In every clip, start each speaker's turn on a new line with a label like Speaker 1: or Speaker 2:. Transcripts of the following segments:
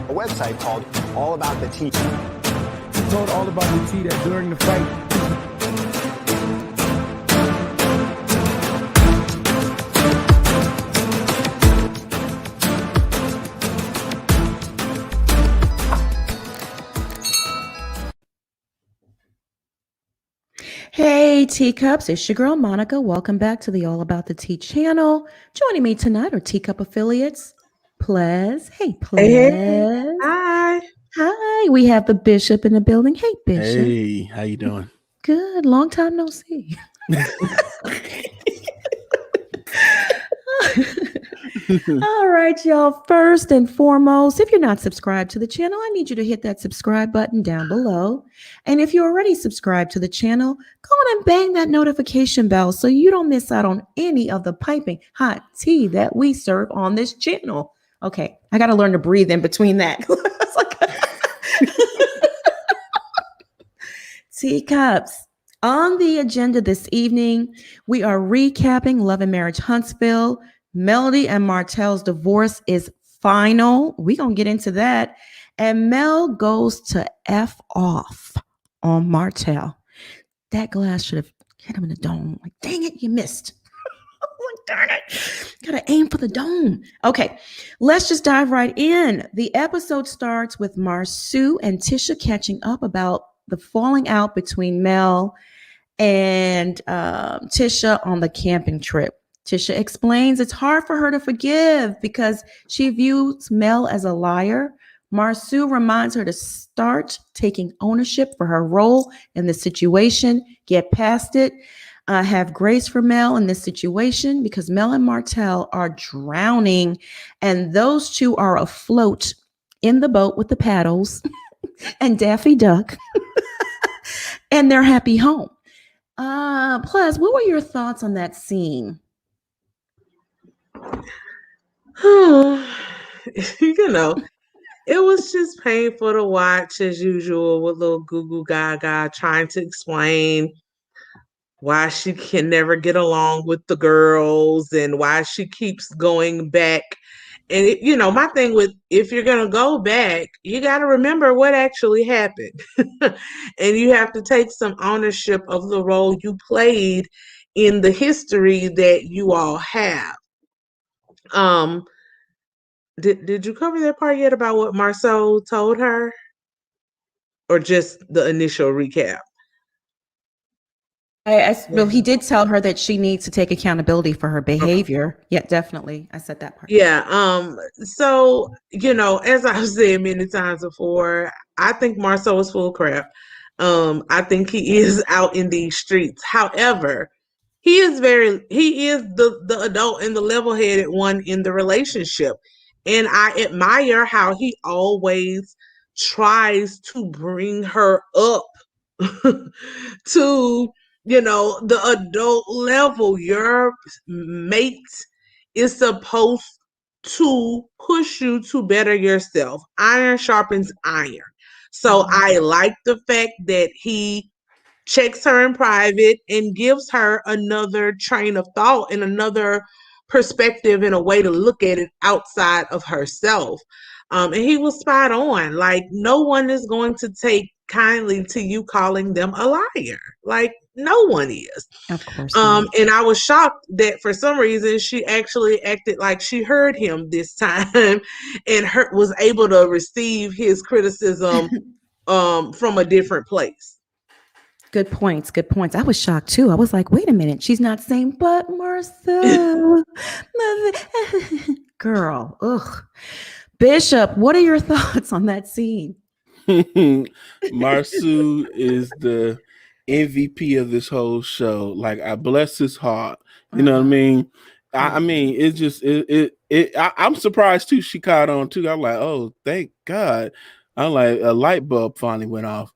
Speaker 1: a website called All About the Tea.
Speaker 2: He told All About the Tea that during the fight,
Speaker 3: Hey, teacups, it's your girl Monica. Welcome back to the All About the Tea channel. Joining me tonight are teacup affiliates, Plez. Hey, Plez.
Speaker 4: Hey, hi.
Speaker 3: Hi. We have the Bishop in the building. Hey, Bishop.
Speaker 5: Hey, how you doing?
Speaker 3: Good. Long time no see. All right, y'all. First and foremost, if you're not subscribed to the channel, I need you to hit that subscribe button down below. And if you're already subscribed to the channel, go on and bang that notification bell so you don't miss out on any of the piping hot tea that we serve on this channel. Okay, I got to learn to breathe in between that. It's like teacups. On the agenda this evening, we are recapping Love and Marriage Huntsville. Melody and Martell's divorce is final. We're going to get into that. And Mel goes to F off on Martell. That glass should have hit him in the dome. Like, dang it, you missed. Like, darn it. Gotta aim for the dome. Okay, let's just dive right in. The episode starts with Marceau and Tisha catching up about the falling out between Mel and Tisha on the camping trip. Tisha explains it's hard for her to forgive because she views Mel as a liar. Marceau reminds her to start taking ownership for her role in the situation, get past it, have grace for Mel in this situation because Mel and Martell are drowning and those two are afloat in the boat with the paddles and Daffy Duck and their happy home. Plus, what were your thoughts on that scene?
Speaker 4: You know, it was just painful to watch as usual with little Goo Goo Gaga trying to explain why she can never get along with the girls and why she keeps going back. And, my thing with if you're going to go back, you got to remember what actually happened. And you have to take some ownership of the role you played in the history that you all have. Did you cover that part yet about what Marceau told her? Or just the initial recap?
Speaker 3: Well, he did tell her that she needs to take accountability for her behavior. Okay. Yeah, definitely. I said that part.
Speaker 4: Yeah. So, as I've said many times before, I think Marceau is full of crap. I think he is out in these streets. However, he is the adult and the level-headed one in the relationship. And I admire how he always tries to bring her up to, the adult level. Your mate is supposed to push you to better yourself. Iron sharpens iron. So I like the fact that he checks her in private and gives her another train of thought and another perspective and a way to look at it outside of herself. And he was spot on. Like, no one is going to take kindly to you calling them a liar. Like, no one is.
Speaker 3: Of course.
Speaker 4: And I was shocked that for some reason she actually acted like she heard him this time and was able to receive his criticism from a different place.
Speaker 3: Good points. Good points. I was shocked too. I was like, wait a minute. She's not saying, but Marceau. Girl. Ugh. Bishop, what are your thoughts on that scene?
Speaker 5: Marceau is the MVP of this whole show. Like, I bless his heart. You know what I mean? I mean, it's just I'm surprised too. She caught on too. I'm like, oh, thank God. I'm like, a light bulb finally went off.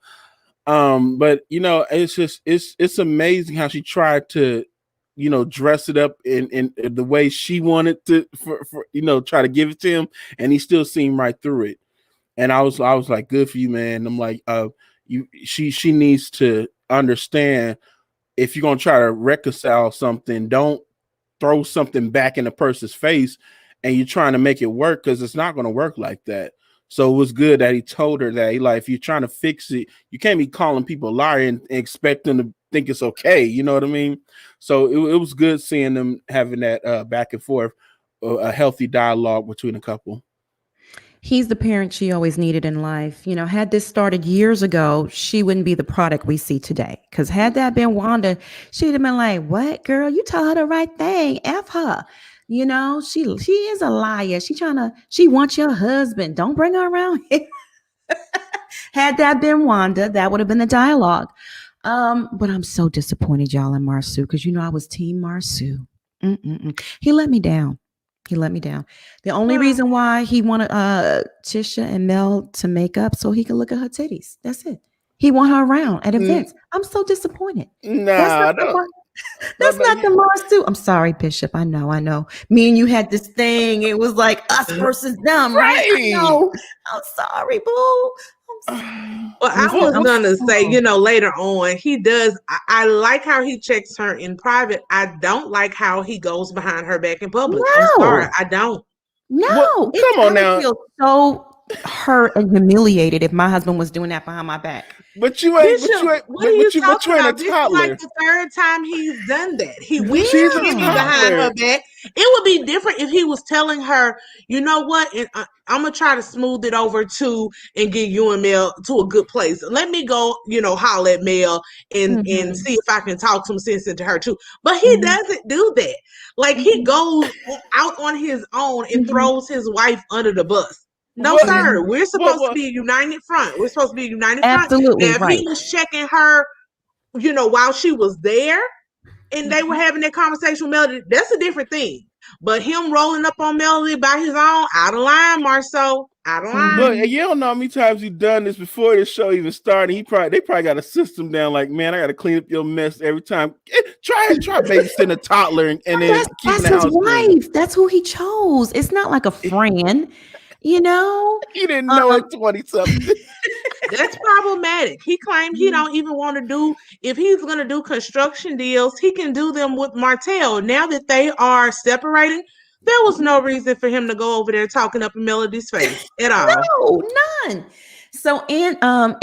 Speaker 5: But it's amazing how she tried to, dress it up in the way she wanted to for try to give it to him, and he still seemed right through it. And I was like, good for you, man. I'm like, she needs to understand, if you're gonna try to reconcile something, don't throw something back in a person's face and you're trying to make it work, because it's not gonna work like that. So it was good that he told her that he like, if you're trying to fix it, you can't be calling people a liar and expect them to think it's okay. You know what I mean? So it was good seeing them having that back and forth, a healthy dialogue between a couple.
Speaker 3: He's the parent she always needed in life. You know, had this started years ago, she wouldn't be the product we see today. Because had that been Wanda, she'd have been like, "What, girl? You tell her the right thing. F her." You know, she is a liar. She wants your husband. Don't bring her around here. Had that been Wanda, that would have been the dialogue. But I'm so disappointed, y'all, in Marsu, because I was Team Marsu. He let me down. He let me down. The only reason why he wanted Tisha and Mel to make up so he could look at her titties. That's it. He want her around at events. I'm so disappointed.
Speaker 5: Nah,
Speaker 3: that's not the Marsu. I'm sorry, Bishop. I know. Me and you had this thing. It was like us versus them, right? I know. I'm sorry, boo.
Speaker 4: Well, I was gonna say, later on, he does. I like how he checks her in private. I don't like how he goes behind her back in public.
Speaker 3: No.
Speaker 4: I'm sorry, I don't.
Speaker 3: No,
Speaker 5: well, come on now.
Speaker 3: I feel so hurt and humiliated if my husband was doing that behind my back.
Speaker 5: But you ain't.
Speaker 4: Bishop, what are you talking about? This is like the third time he's done that. He went behind her back. It would be different if he was telling her, you know what, and I'm gonna try to smooth it over to and get you and Mel to a good place. Let me go, holler at Mel and see if I can talk some sense into her too. But he doesn't do that. Like he goes out on his own and throws his wife under the bus. No, sir. We're supposed to be a united front. We're supposed to be a united front.
Speaker 3: Absolutely.
Speaker 4: Now, if he was checking her, while she was there and they were having that conversation with Melody, that's a different thing. But him rolling up on Melody by his own, out of line, Marceau. Out of line.
Speaker 5: But you don't know how many times he's done this before the show even started. They probably got a system down like, man, I got to clean up your mess every time. Try babysitting a toddler and then keeping the house
Speaker 3: his wife. Clean. That's who he chose. It's not like a friend. He
Speaker 5: didn't know at 20-something.
Speaker 4: That's problematic. He claimed he don't even want to do, if he's going to do construction deals, he can do them with Martell. Now that they are separating, there was no reason for him to go over there talking up in Melody's face at all.
Speaker 3: No, none. So,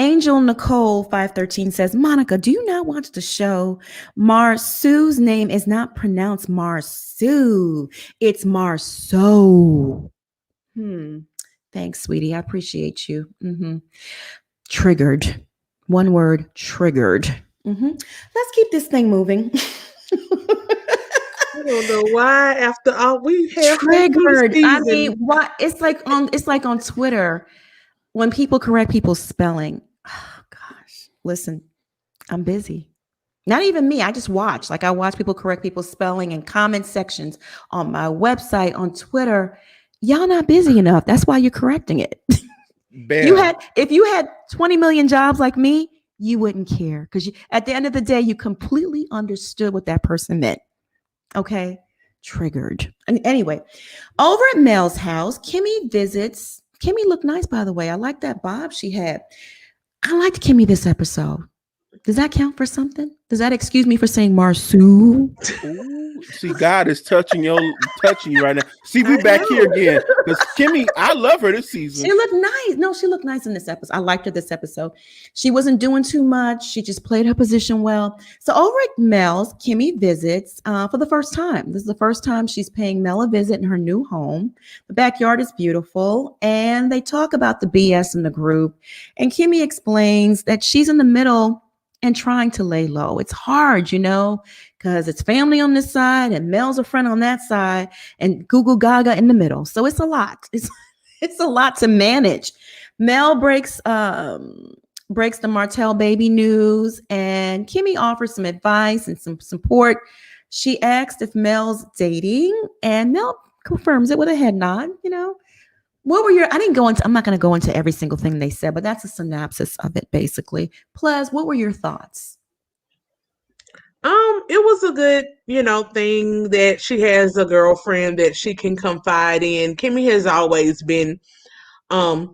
Speaker 3: Angel Nicole 513 says, Monica, do you not watch the show? Marsu's name is not pronounced Marsu. It's Marceau. Thanks, sweetie. I appreciate you. Triggered. One word, triggered. Let's keep this thing moving.
Speaker 4: I don't know why. After all we have
Speaker 3: triggered. I mean, why? It's like on Twitter when people correct people's spelling. Oh gosh, listen, I'm busy. Not even me. I just watch. Like I watch people correct people's spelling in comment sections on my website, on Twitter. Y'all not busy enough. That's why you're correcting it. If you had 20 million jobs like me, you wouldn't care because at the end of the day, you completely understood what that person meant. Okay, triggered. And anyway, over at Mel's house, Kimmy visits. Kimmy looked nice, by the way. I like that bob she had. I liked Kimmy this episode. Does that count for something? Does that excuse me for saying Marsu?
Speaker 5: See, God is touching you right now. See, we back here again because Kimmy, I love her this season.
Speaker 3: She looked nice. No, she looked nice in this episode. I liked her this episode. She wasn't doing too much. She just played her position well. So over at Mel's, Kimmy visits for the first time. This is the first time she's paying Mel a visit in her new home. The backyard is beautiful, and they talk about the BS in the group. And Kimmy explains that she's in the middle and trying to lay low. It's hard, because it's family on this side and Mel's a friend on that side and Google Gaga in the middle. So it's a lot. It's a lot to manage. Mel breaks the Martell baby news and Kimmy offers some advice and some support. She asked if Mel's dating and Mel confirms it with a head nod, I'm not going to go into every single thing they said, but that's a synopsis of it basically. Plus, what were your thoughts?
Speaker 4: It was a good, thing that she has a girlfriend that she can confide in. Kimmy has always been a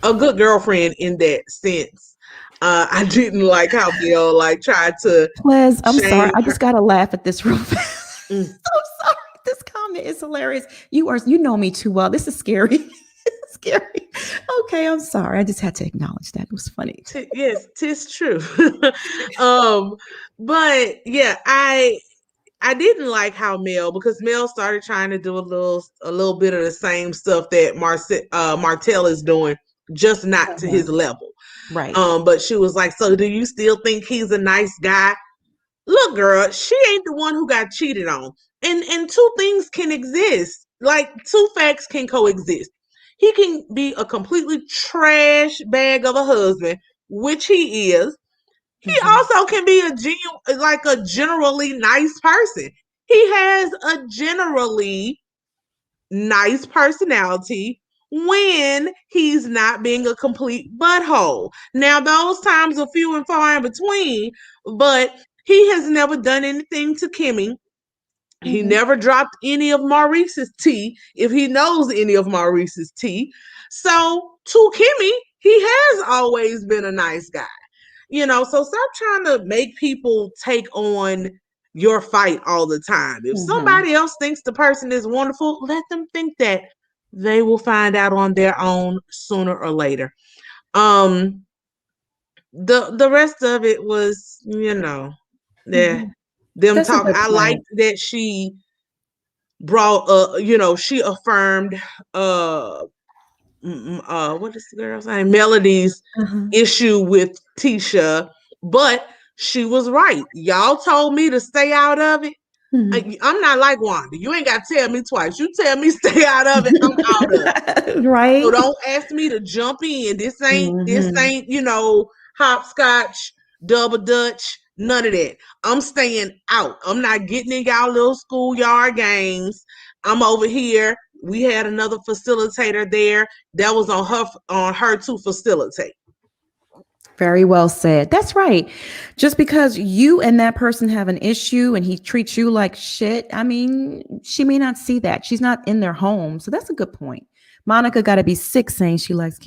Speaker 4: good girlfriend in that sense. I didn't like how Bill tried to.
Speaker 3: Liz, I'm sorry. I just gotta laugh at this real fast. I'm sorry. This comment is hilarious. You know me too well. This is scary. Scary. Okay, I'm sorry. I just had to acknowledge that. It was funny.
Speaker 4: Yes, tis true. But yeah, I didn't like how Mel, because Mel started trying to do a little bit of the same stuff that Martell is doing, just not to his level.
Speaker 3: Right.
Speaker 4: But she was like, "So do you still think he's a nice guy?" Look, girl, she ain't the one who got cheated on. And two things can exist. Like two facts can coexist. He can be a completely trash bag of a husband, which he is. He also can be a generally nice person. He has a generally nice personality when he's not being a complete butthole. Now, those times are few and far in between, but he has never done anything to Kimmy. He never dropped any of Maurice's tea, if he knows any of Maurice's tea. So, to Kimmy, he has always been a nice guy. So stop trying to make people take on your fight all the time. If somebody else thinks the person is wonderful, let them think that. They will find out on their own sooner or later. The rest of it was, them
Speaker 3: That's a
Speaker 4: talk.
Speaker 3: good
Speaker 4: I
Speaker 3: point.
Speaker 4: liked that she brought she affirmed what is the girl's name? Melody's issue with Tisha, but she was right. Y'all told me to stay out of it. I'm not like Wanda. You ain't got to tell me twice. You tell me stay out of it, I'm out of it.
Speaker 3: Right.
Speaker 4: So don't ask me to jump in. This ain't, hopscotch, double dutch, none of that. I'm staying out. I'm not getting in y'all little schoolyard games. I'm over here. We had another facilitator there that was on her to facilitate.
Speaker 3: Very well said. That's right. Just because you and that person have an issue and he treats you like shit, I mean, she may not see that. She's not in their home. So that's a good point. Monica got to be sick saying she likes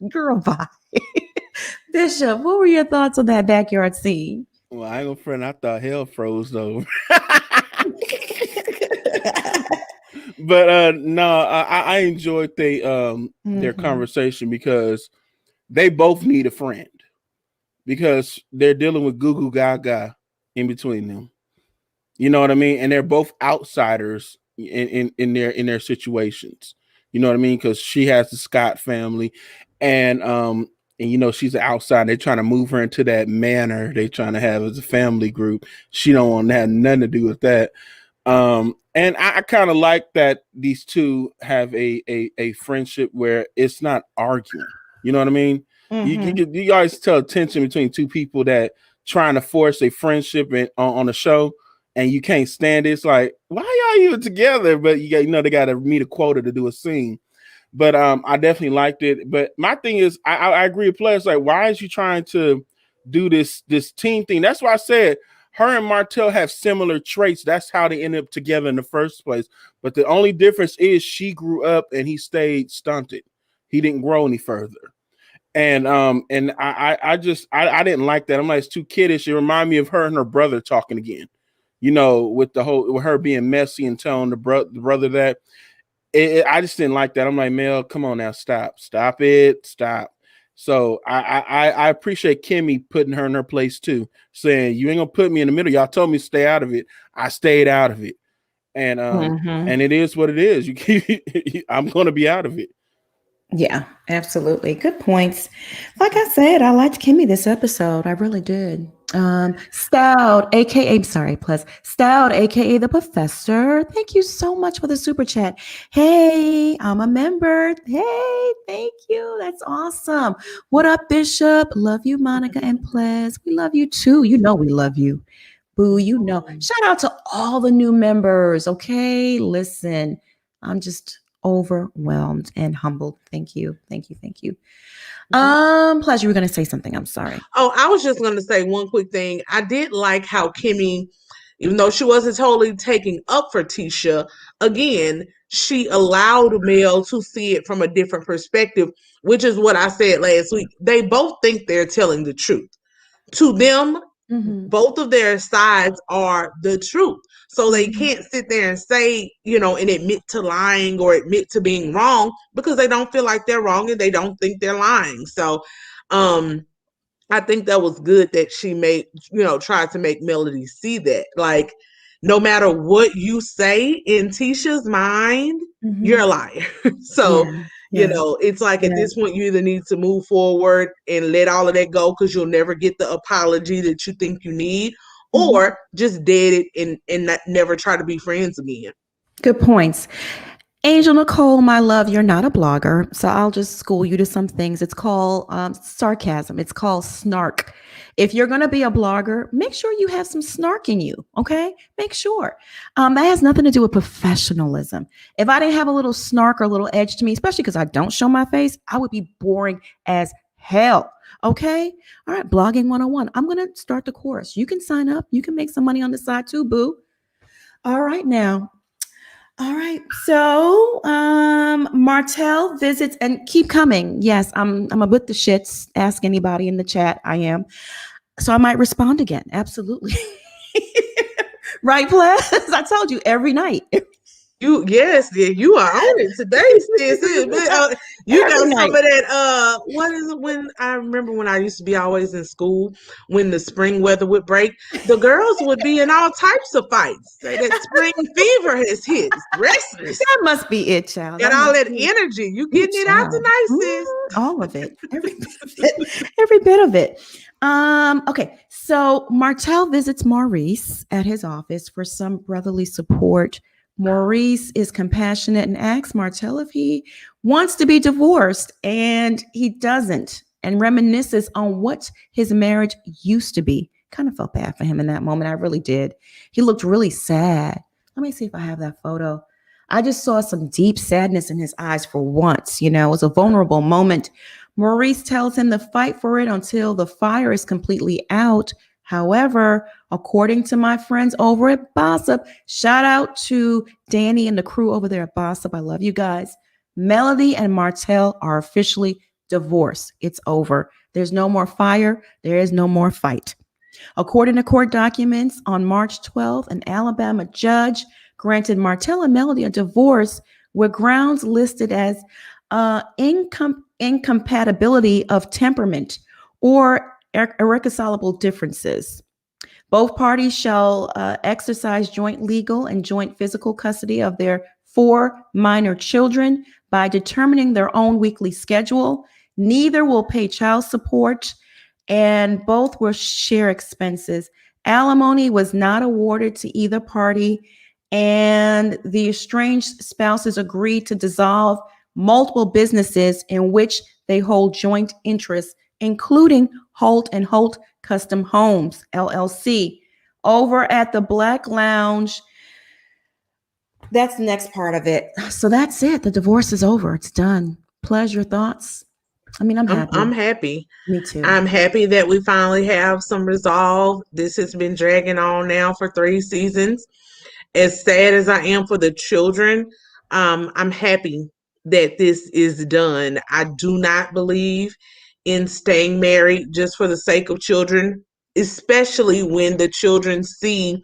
Speaker 3: girl bye. Bishop, what were your thoughts on that backyard scene?
Speaker 5: Well, I ain't gonna front. I thought hell froze over. But no, I enjoyed their conversation because they both need a friend because they're dealing with goo goo gaga in between them. You know what I mean? And they're both outsiders in their situations. You know what I mean? Because she has the Scott family, and she's an outsider. They're trying to move her into that manor they trying to have as a family group. She don't want to have nothing to do with that. And I kind of like that these two have a friendship where it's not arguing. You know what I mean? You guys tell tension between two people that trying to force a friendship on a show, and you can't stand it. It's like, why y'all even together? But they got to meet a quota to do a scene. But I definitely liked it. But my thing is, I agree with players. Like, why is you trying to do this team thing? That's why I said her and Martell have similar traits. That's how they ended up together in the first place. But the only difference is she grew up and he stayed stunted. He didn't grow any further. And I didn't like that. I'm like, it's too kiddish. It reminded me of her and her brother talking again. With her being messy and telling the brother that. I just didn't like that. I'm like, Mel, come on now, stop it. So I appreciate Kimmy putting her in her place too, saying you ain't gonna put me in the middle. Y'all told me to stay out of it. I stayed out of it, and and it is what it is. I'm gonna be out of it.
Speaker 3: Yeah, absolutely. Good points. Like I said, I liked Kimmy this episode. I really did. Stout, aka plus Stout, aka the Professor. Thank you so much for the super chat. Hey, I'm a member. Hey, thank you. That's awesome. What up, Bishop? Love you, Monica and Plez. We love you too. You know we love you. Boo, Shout out to all the new members. Okay, listen, I'm just overwhelmed and humbled. Thank you. Plus you were going to say something. I'm sorry.
Speaker 4: Oh, I was just going to say one quick thing. I did like how Kimmy, even though she wasn't totally taking up for Tisha, again, she allowed Mel to see it from a different perspective, which is what I said last week. They both think they're telling the truth. To them, Both of their sides are the truth. So they
Speaker 3: Mm-hmm.
Speaker 4: can't sit there and say, and admit to lying or admit to being wrong because they don't feel like they're wrong and they don't think they're lying. So I think that was good that she tried to make Melody see that. Like, no matter what you say in Tisha's mind, you're a liar. So,
Speaker 3: Yeah.
Speaker 4: it's like at
Speaker 3: Yeah.
Speaker 4: this point, you either need to move forward and let all of that go because you'll never get the apology that you think you need, or just dead it and never try to be friends again.
Speaker 3: Good points. Angel Nicole, my love, you're not a blogger, so I'll just school you to some things. It's called sarcasm. It's called snark. If you're going to be a blogger, make sure you have some snark in you, okay? Make sure. That has nothing to do with professionalism. If I didn't have a little snark or a little edge to me, especially because I don't show my face, I would be boring as hell, okay? All right, blogging 101. I'm going to start the course. You can sign up. You can make some money on the side too, boo. All right, now. All right. So, Martell visits and keep coming. Yes, I'm a with the shits. Ask anybody in the chat. I am. So I might respond again. Absolutely. Right, Plus? I told you every night.
Speaker 4: Yes, yeah, you are on it today, sis. You
Speaker 3: Every
Speaker 4: got
Speaker 3: night.
Speaker 4: some of that. What is it? When I remember when I used to be always in school, when the spring weather would break, the girls would be in all types of fights. Say that spring fever has hit. It's restless.
Speaker 3: That must be it, child.
Speaker 4: Got
Speaker 3: That
Speaker 4: all
Speaker 3: must
Speaker 4: that
Speaker 3: be it.
Speaker 4: energy. You
Speaker 3: Ooh,
Speaker 4: getting it out
Speaker 3: child.
Speaker 4: tonight, sis?
Speaker 3: All of it. Every bit of it. Every bit of it. Okay. So Martell visits Maurice at his office for some brotherly support. Maurice is compassionate and asks Martell if he wants to be divorced, and he doesn't, and reminisces on what his marriage used to be. Kind of felt bad for him in that moment. I really did. He looked really sad. Let me see if I have that photo. I just saw some deep sadness in his eyes for once. It was a vulnerable moment. Maurice tells him to fight for it until the fire is completely out. However, according to my friends over at Bossip, shout out to Danny and the crew over there at Bossip. I love you guys. Melody and Martell are officially divorced. It's over. There's no more fire. There is no more fight. According to court documents, on March 12th, an Alabama judge granted Martell and Melody a divorce with grounds listed as incompatibility of temperament or irreconcilable differences. Both parties shall exercise joint legal and joint physical custody of their 4 minor children by determining their own weekly schedule. Neither will pay child support, and both will share expenses. Alimony was not awarded to either party, and the estranged spouses agreed to dissolve multiple businesses in which they hold joint interests, including Holt and Holt Custom Homes, LLC, over at the Black Lounge. That's the next part of it. So that's it. The divorce is over. It's done. Pleasure thoughts? I mean, I'm happy.
Speaker 4: I'm happy.
Speaker 3: Me too.
Speaker 4: I'm happy that we finally have some resolve. This has been dragging on now for 3 seasons. As sad as I am for the children, I'm happy that this is done. I do not believe in staying married just for the sake of children, especially when the children see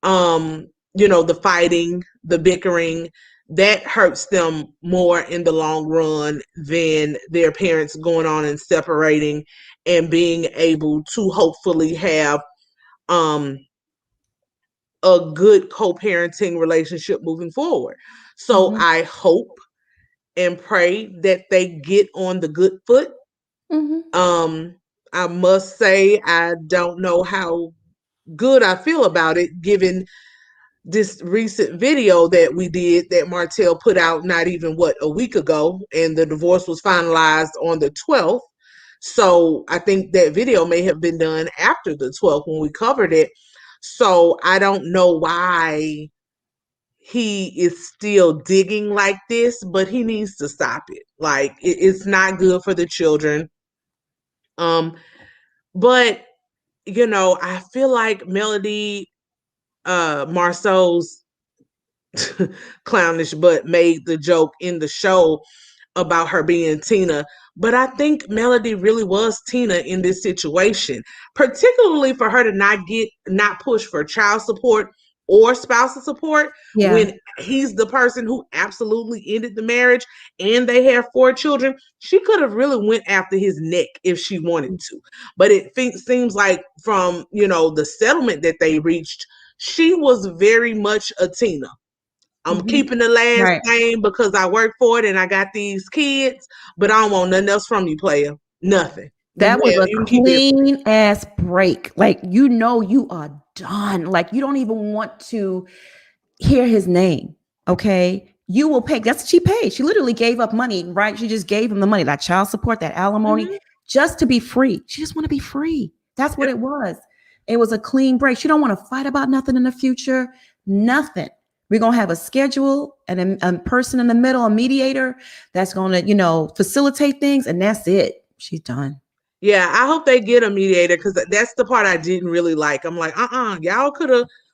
Speaker 4: the fighting, the bickering. That hurts them more in the long run than their parents going on and separating and being able to hopefully have a good co-parenting relationship moving forward. So I hope and pray that they get on the good foot. I must say I don't know how good I feel about it given this recent video that we did that Martell put out not even a week ago, and the divorce was finalized on the 12th. So I think that video may have been done after the 12th when we covered it. So I don't know why he is still digging like this, but he needs to stop it. Like it's not good for the children. But I feel like Melody Marceau's clownish but made the joke in the show about her being Tina, but I think Melody really was Tina in this situation, particularly for her to not push for child support or spousal support
Speaker 3: Yeah.
Speaker 4: when he's the person who absolutely ended the marriage and they have 4 children. She could have really went after his neck if she wanted to, but seems like from the settlement that they reached, she was very much a Tina. I'm
Speaker 3: Mhm.
Speaker 4: keeping the last
Speaker 3: Right.
Speaker 4: name because I work for it and I got these kids, but I don't want nothing else from you, player. Nothing. You
Speaker 3: That
Speaker 4: can
Speaker 3: was
Speaker 4: have,
Speaker 3: a
Speaker 4: you can keep it.
Speaker 3: clean ass break. Like, you are done. Like, you don't even want to hear his name. Okay. You will pay. That's what she paid. She literally gave up money, right? She just gave him the money, that child support, that alimony,
Speaker 4: Mhm.
Speaker 3: just to be free. She just want to be free. That's what
Speaker 4: Yep.
Speaker 3: it was. It was a clean break. She don't want to fight about nothing in the future. Nothing. We're gonna have a schedule and a person in the middle, a mediator that's gonna, facilitate things, and that's it. She's done.
Speaker 4: Yeah, I hope they get a mediator because that's the part I didn't really like. I'm like,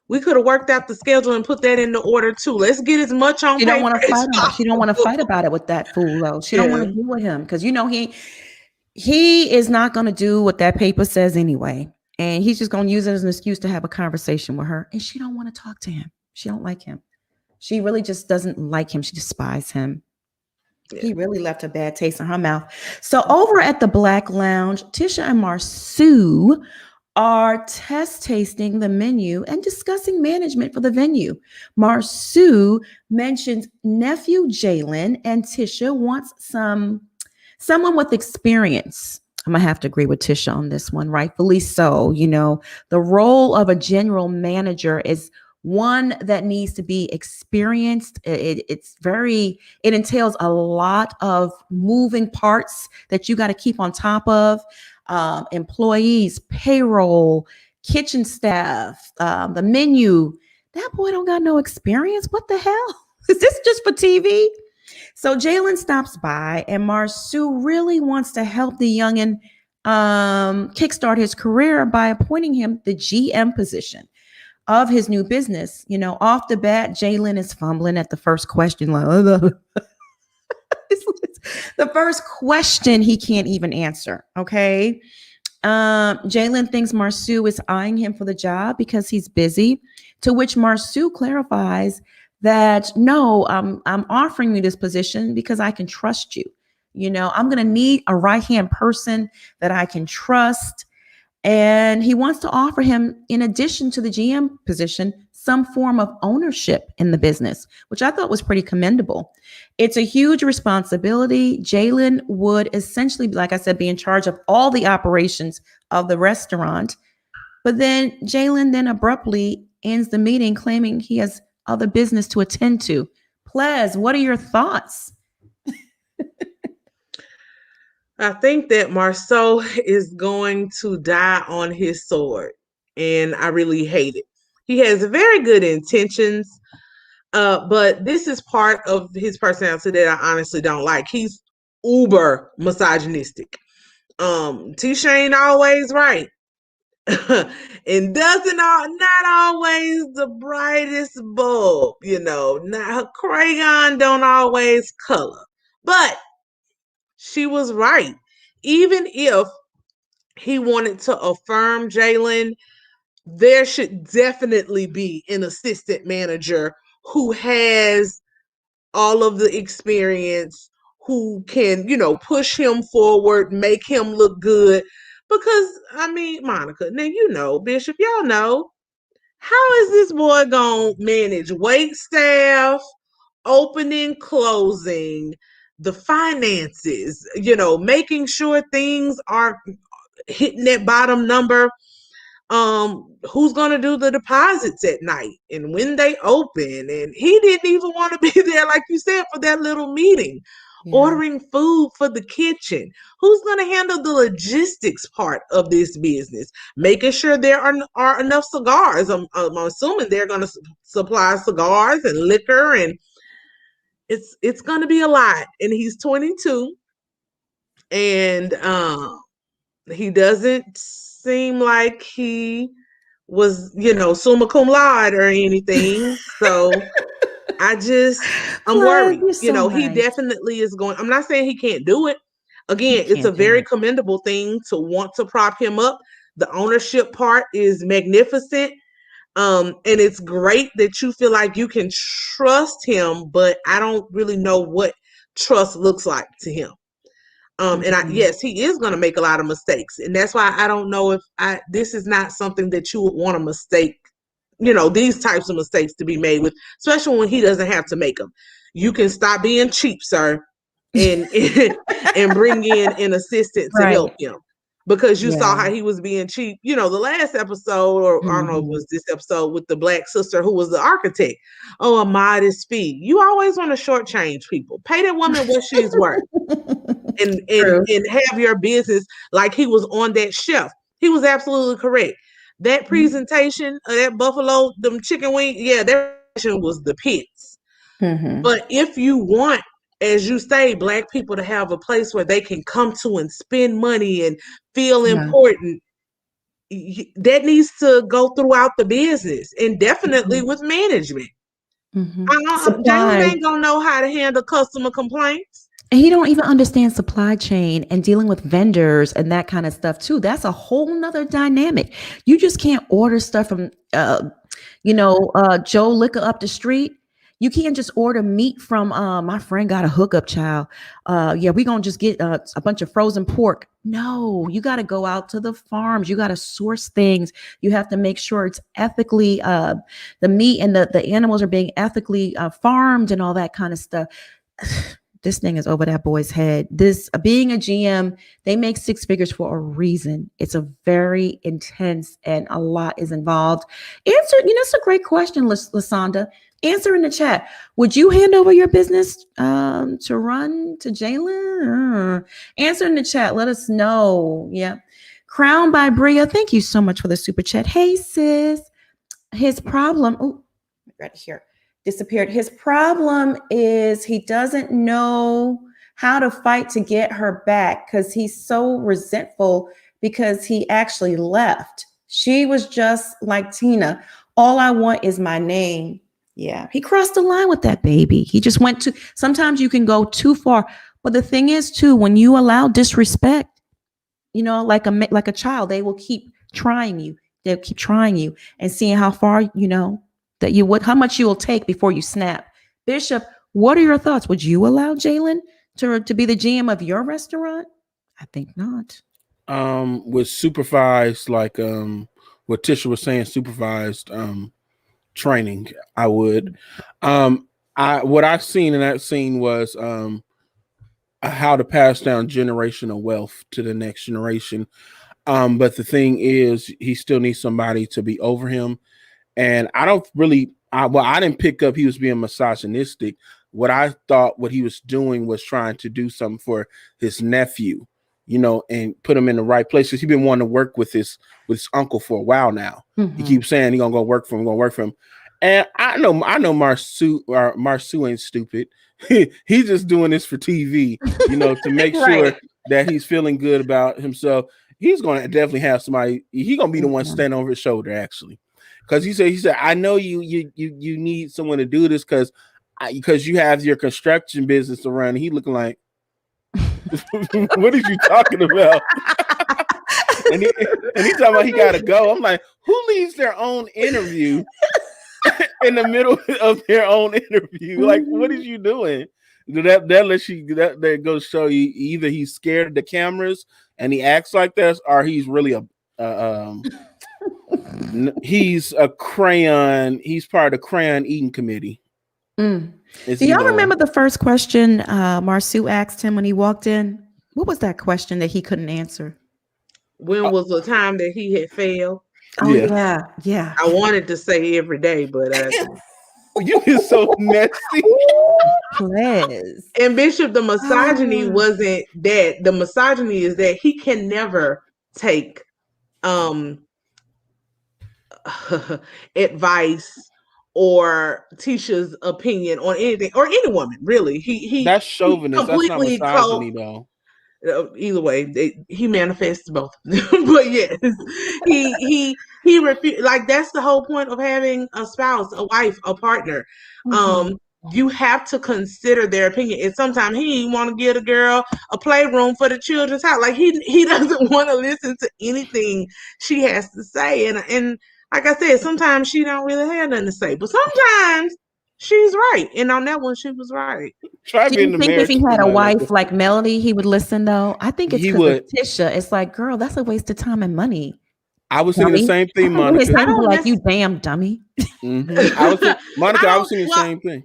Speaker 4: we could have worked out the schedule and put that into order too. Let's get as much on
Speaker 3: She don't
Speaker 4: paper
Speaker 3: want to
Speaker 4: as
Speaker 3: fight about. She don't want to
Speaker 4: possible.
Speaker 3: fight about it with that fool though. She don't want
Speaker 4: Yeah,
Speaker 3: to deal with him because he is not going to do what that paper says anyway, and he's just going to use it as an excuse to have a conversation with her. And she don't want to talk to him. She don't like him. She really just doesn't like him. She despises him.
Speaker 4: yeah.
Speaker 3: He really left a bad taste in her mouth. So over at the Black Lounge, Tisha and Marsu are test tasting the menu and discussing management for the venue. Marsu mentions nephew Jalen, and Tisha wants someone with experience. I'm gonna have to agree with Tisha on this one, rightfully so. The role of a general manager is one that needs to be experienced. It entails a lot of moving parts that you got to keep on top of. Employees, payroll, kitchen staff, the menu. That boy don't got no experience. What the hell? Is this just for TV? So Jalen stops by, and Marsu really wants to help the youngin kickstart his career by appointing him the GM position of his new business. Off the bat, Jalen is fumbling at the first question, like the first question he can't even answer. Okay. Jalen thinks Marsu is eyeing him for the job because he's busy, to which Marsu clarifies that no, I'm offering you this position because I can trust you. I'm going to need a right-hand person that I can trust. And he wants to offer him, in addition to the GM position, some form of ownership in the business, which I thought was pretty commendable. It's a huge responsibility. Jalen would essentially, like I said, be in charge of all the operations of the restaurant. But then Jalen then abruptly ends the meeting claiming he has other business to attend to. Plez, what are your thoughts?
Speaker 4: I think that Marceau is going to die on his sword, and I really hate it. He has very good intentions, but this is part of his personality that I honestly don't like. He's uber misogynistic. Tisha ain't always right. And not always the brightest bulb, not her crayon don't always color. But she was right. Even if he wanted to affirm Jalen, there should definitely be an assistant manager who has all of the experience, who can, push him forward, make him look good. Because, Monica, now, Bishop, y'all know, how is this boy going to manage wait staff, opening, closing, the finances, making sure things are hitting that bottom number? Who's gonna do the deposits at night and when they open? And he didn't even want to be there, like you said, for that little meeting.
Speaker 3: Yeah.
Speaker 4: Ordering food for the kitchen. Who's gonna handle the logistics part of this business? Making sure there are enough cigars. I'm assuming they're gonna supply cigars and liquor, and it's gonna be a lot. And he's 22, and he doesn't seem like he was, summa cum laude or anything. So I'm
Speaker 3: Plus,
Speaker 4: worried.
Speaker 3: you're
Speaker 4: You
Speaker 3: so
Speaker 4: know, he
Speaker 3: nice.
Speaker 4: definitely is going. I'm not saying he can't do it.
Speaker 3: You
Speaker 4: Again, it's a
Speaker 3: can't do
Speaker 4: very
Speaker 3: it.
Speaker 4: commendable thing to want to prop him up. The ownership part is magnificent. And it's great that you feel like you can trust him, but I don't really know what trust looks like to him.
Speaker 3: Mhm.
Speaker 4: Yes, he is going to make a lot of mistakes, and that's why I don't know if this is not something that you would want to mistake. You know, these types of mistakes to be made with, especially when he doesn't have to make them. You can stop being cheap, sir, and and bring in an assistant to
Speaker 3: Right.
Speaker 4: help him because you saw
Speaker 3: Yeah.
Speaker 4: how he was being cheap. You know, the last episode, or I don't know if it
Speaker 3: Mhm.
Speaker 4: was this episode with the black sister who was the architect. Oh, a modest fee. You always want to shortchange people. Pay that woman what she's worth,
Speaker 3: True.
Speaker 4: and have your business like he was on that shelf. He was absolutely correct. That presentation of that buffalo, them chicken wing, yeah, that presentation was the pits.
Speaker 3: Mhm.
Speaker 4: But if you want, as you say, black people to have a place where they can come to and spend money and feel
Speaker 3: Yeah.
Speaker 4: important, that needs to go throughout the business and definitely
Speaker 3: Mhm.
Speaker 4: with management.
Speaker 3: Mhm.
Speaker 4: Jalen
Speaker 3: Supplies.
Speaker 4: ain't gonna know how to handle customer complaints.
Speaker 3: And he don't even understand supply chain and dealing with vendors and that kind of stuff too. That's a whole nother dynamic. You just can't order stuff from Joe Liquor up the street. You can't just order meat from my friend got a hookup child. Yeah, we gonna just get a bunch of frozen pork. No, you got to go out to the farms. You got to source things. You have to make sure it's ethically the meat and the animals are being ethically farmed and all that kind of stuff. This thing is over that boy's head. This being a GM, they make six figures for a reason. It's a very intense and a lot is involved. Answer, it's a great question, Lasonda. Answer in the chat. Would you hand over your business to run to Jalen? Answer in the chat. Let us know. Yeah. Crown by Bria. Thank you so much for the super chat. Hey, sis. His problem. Oh, right here disappeared. His problem is he doesn't know how to fight to get her back because he's so resentful because he actually left. She was just like Tina. All I want is my name. Yeah, he crossed the line with that baby. He just went to, sometimes you can go too far. But the thing is, too, when you allow disrespect, like a child, they will keep trying you. They'll keep trying you and seeing how far, how much you will take before you snap. Bishop, what are your thoughts? Would you allow Jalen to be the GM of your restaurant? I think not.
Speaker 5: With supervised, like what Tisha was saying, supervised training, I would. What I seen in that scene was how to pass down generational wealth to the next generation. But the thing is, he still needs somebody to be over him. And I don't really, I didn't pick up he was being misogynistic. What I thought what he was doing was trying to do something for his nephew, and put him in the right place. Because he's been wanting to work with his uncle for a while now.
Speaker 3: Mm-hmm.
Speaker 5: He keeps saying he's gonna go work for him, And I know Marsu ain't stupid. He's just doing this for TV, to make sure that he's feeling good about himself. He's gonna definitely have somebody, he's gonna be the one standing over his shoulder, actually. Because he said, I know you need someone to do this because you have your construction business to run. He looking like, what are you talking about? and he talking about he gotta go. I'm like, who leaves their own interview in the middle of their own interview? Like, what is you doing? That lets you that goes show you either he's scared of the cameras and he acts like this, or he's really he's a crayon. He's part of the crayon eating committee.
Speaker 3: Do y'all remember the first question Marsu asked him when he walked in? What was that question that he couldn't answer?
Speaker 4: When was the time that he had failed?
Speaker 3: Oh yeah.
Speaker 4: I wanted to say every day, but
Speaker 5: you is so nasty.
Speaker 3: Please.
Speaker 4: And Bishop, the misogyny wasn't that. The misogyny is that he can never take advice or Tisha's opinion on anything or any woman, really.
Speaker 5: That's chauvinist. That's not
Speaker 4: completely
Speaker 5: misogyny, though.
Speaker 4: Either way, he manifests both. But yes, he refused. Like, that's the whole point of having a spouse, a wife, a partner.
Speaker 3: Mm-hmm.
Speaker 4: you have to consider their opinion. And sometimes he want to give the girl a playroom for the children's house. Like he doesn't want to listen to anything she has to say. And like I said, sometimes she don't really have nothing to say. But sometimes she's right. And on that one, she was right.
Speaker 5: Try
Speaker 3: Do
Speaker 5: being
Speaker 3: you
Speaker 5: the
Speaker 3: think if
Speaker 5: marriage
Speaker 3: he
Speaker 5: to
Speaker 3: had a
Speaker 5: somebody like
Speaker 3: wife
Speaker 5: that.
Speaker 3: like Melody, he would listen though? I think it's
Speaker 5: He
Speaker 3: because of
Speaker 5: would.
Speaker 3: Tisha. It's like, girl, that's a waste of time and money.
Speaker 5: I was thinking the
Speaker 3: Dummy.
Speaker 5: same
Speaker 3: I
Speaker 5: thing,
Speaker 3: think in his
Speaker 5: Monica.
Speaker 3: head,
Speaker 4: I
Speaker 3: he'd be
Speaker 4: don't
Speaker 3: like, you
Speaker 4: necessarily.
Speaker 3: damn dummy.
Speaker 5: I was thinking,
Speaker 4: I
Speaker 5: Monica. I was
Speaker 4: don't.
Speaker 5: thinking the
Speaker 4: Well,
Speaker 5: same thing.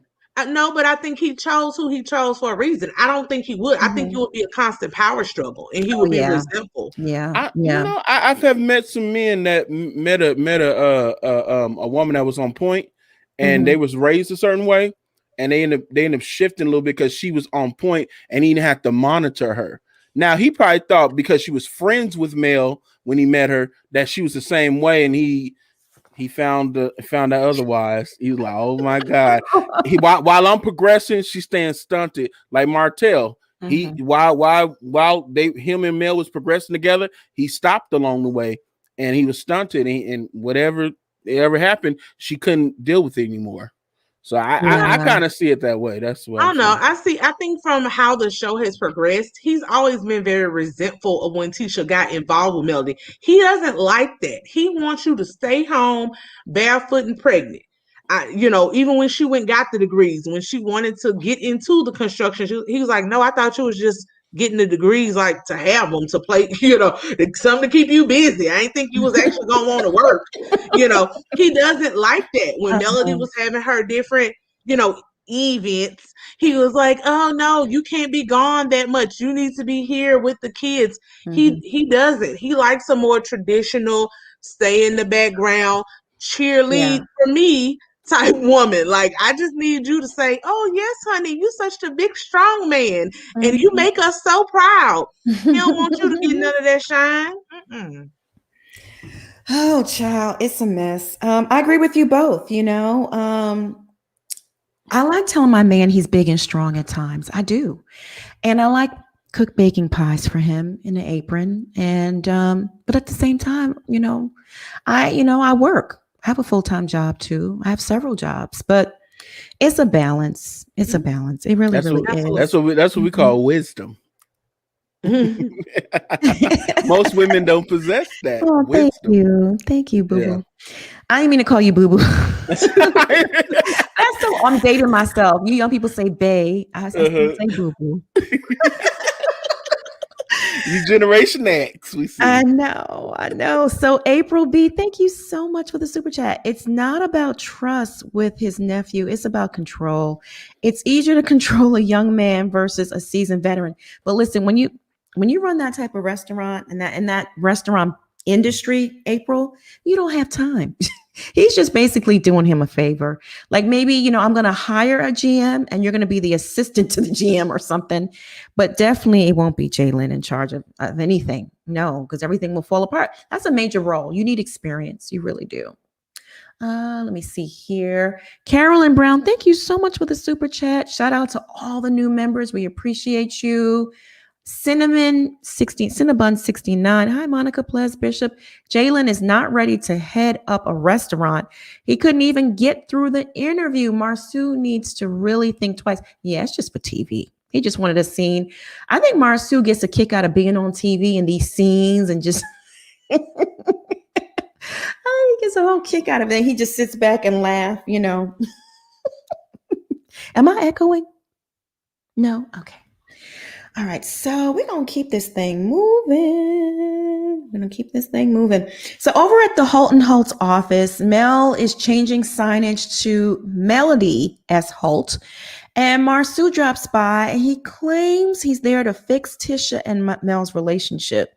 Speaker 4: no, but I think he chose who he chose for a reason. I don't think he would. I think it
Speaker 3: Mhm.
Speaker 4: would be a constant power struggle, and he
Speaker 3: Oh
Speaker 4: would be
Speaker 3: yeah.
Speaker 4: resentful.
Speaker 3: Yeah.
Speaker 5: I, you
Speaker 3: Yeah.
Speaker 5: know, I've have met some men that met a woman that was on point, and they
Speaker 3: Mhm.
Speaker 5: was raised a certain way, and they end up shifting a little bit because she was on point, and he didn't have to monitor her. Now he probably thought because she was friends with Mel when he met her that she was the same way, and he found out otherwise. He was like, "Oh my God!" While I'm progressing, she's staying stunted like Martell. He
Speaker 3: Mhm.
Speaker 5: while they him and Mel was progressing together, he stopped along the way, and he was stunted. And whatever ever happened, she couldn't deal with it anymore. So I
Speaker 3: Yeah.
Speaker 5: kind of see it that way. That's what
Speaker 4: I
Speaker 5: I'm
Speaker 4: don't know.
Speaker 5: saying.
Speaker 4: I think from how the show has progressed, he's always been very resentful of when Tisha got involved with Melody. He doesn't like that. He wants you to stay home barefoot and pregnant. Even when she went and got the degrees, when she wanted to get into the construction, he was like, "No, I thought you was just getting the degrees like to have them to play, something to keep you busy. I didn't think you was actually gonna want to work." He doesn't like that. When Melody
Speaker 3: Uh-huh.
Speaker 4: was having her different, you know, events, he was like, "Oh no, you can't be gone that much. You need to be here with the kids." He
Speaker 3: Mhm.
Speaker 4: he doesn't. He likes a more traditional, stay in the background,
Speaker 3: Yeah.
Speaker 4: cheerlead for me type woman. Like, I just need you to say, "Oh yes, honey, you such a big strong man, and you
Speaker 3: Mhm.
Speaker 4: make us so proud." He don't want you to get none of that shine. Mm-mm.
Speaker 3: Oh, child, it's a mess. I agree with you both. I like telling my man he's big and strong at times. I do. And I like cook baking pies for him in an apron. And but at the same time, I work. I have a full-time job too. I have several jobs, but it's a balance. It's a balance. It really,
Speaker 5: That's
Speaker 3: really
Speaker 5: what
Speaker 3: is.
Speaker 5: that's what we
Speaker 3: Mhm.
Speaker 5: call wisdom.
Speaker 4: Absolutely.
Speaker 5: Most women don't possess that
Speaker 3: Oh, thank
Speaker 5: wisdom.
Speaker 3: you. Thank you, boo
Speaker 5: Yeah.
Speaker 3: boo. I didn't mean to call you boo boo. I'm dating myself. You young people say bae. I still
Speaker 5: Uh-huh.
Speaker 3: say boo boo.
Speaker 5: You Generation X, we
Speaker 3: I
Speaker 5: see.
Speaker 3: know, I know. So, April B, thank you so much for the super chat. It's not about trust with his nephew, it's about control. It's easier to control a young man versus a seasoned veteran. But listen, when you run that type of restaurant and that restaurant industry, April, you don't have time. He's just basically doing him a favor. Like maybe, I'm going to hire a GM and you're going to be the assistant to the GM or something. But definitely it won't be Jalen in charge of anything. No, because everything will fall apart. That's a major role. You need experience. You really do. Let me see here. Carolyn Brown, thank you so much for the super chat. Shout out to all the new members. We appreciate you. Cinnabon 69. Hi, Monica Ples Bishop. Jalen is not ready to head up a restaurant. He couldn't even get through the interview. Marsu needs to really think twice. Yeah, it's just for TV. He just wanted a scene. I think Marsu gets a kick out of being on TV and these scenes and just I think he gets a whole kick out of it. He just sits back and laugh. Am I echoing? No? Okay. All right, so we're going to keep this thing moving. We're going to keep this thing moving. So over at the Holton Holtz office, Mel is changing signage to Melody S. Holt. And Marsu drops by and he claims he's there to fix Tisha and Mel's relationship.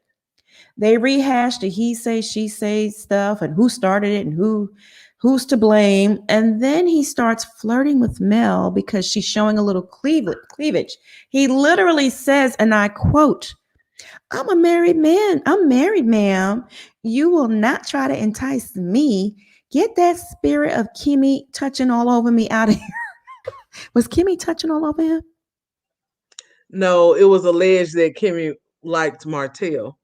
Speaker 3: They rehash the he say, she say stuff and who started it and who's to blame. And then he starts flirting with Mel because she's showing a little cleavage. He literally says, and I quote, "I'm a married man. I'm married, ma'am. You will not try to entice me. Get that spirit of Kimmy touching all over me out of here." Was Kimmy touching all over him?
Speaker 4: No, it was alleged that Kimmy liked Martell.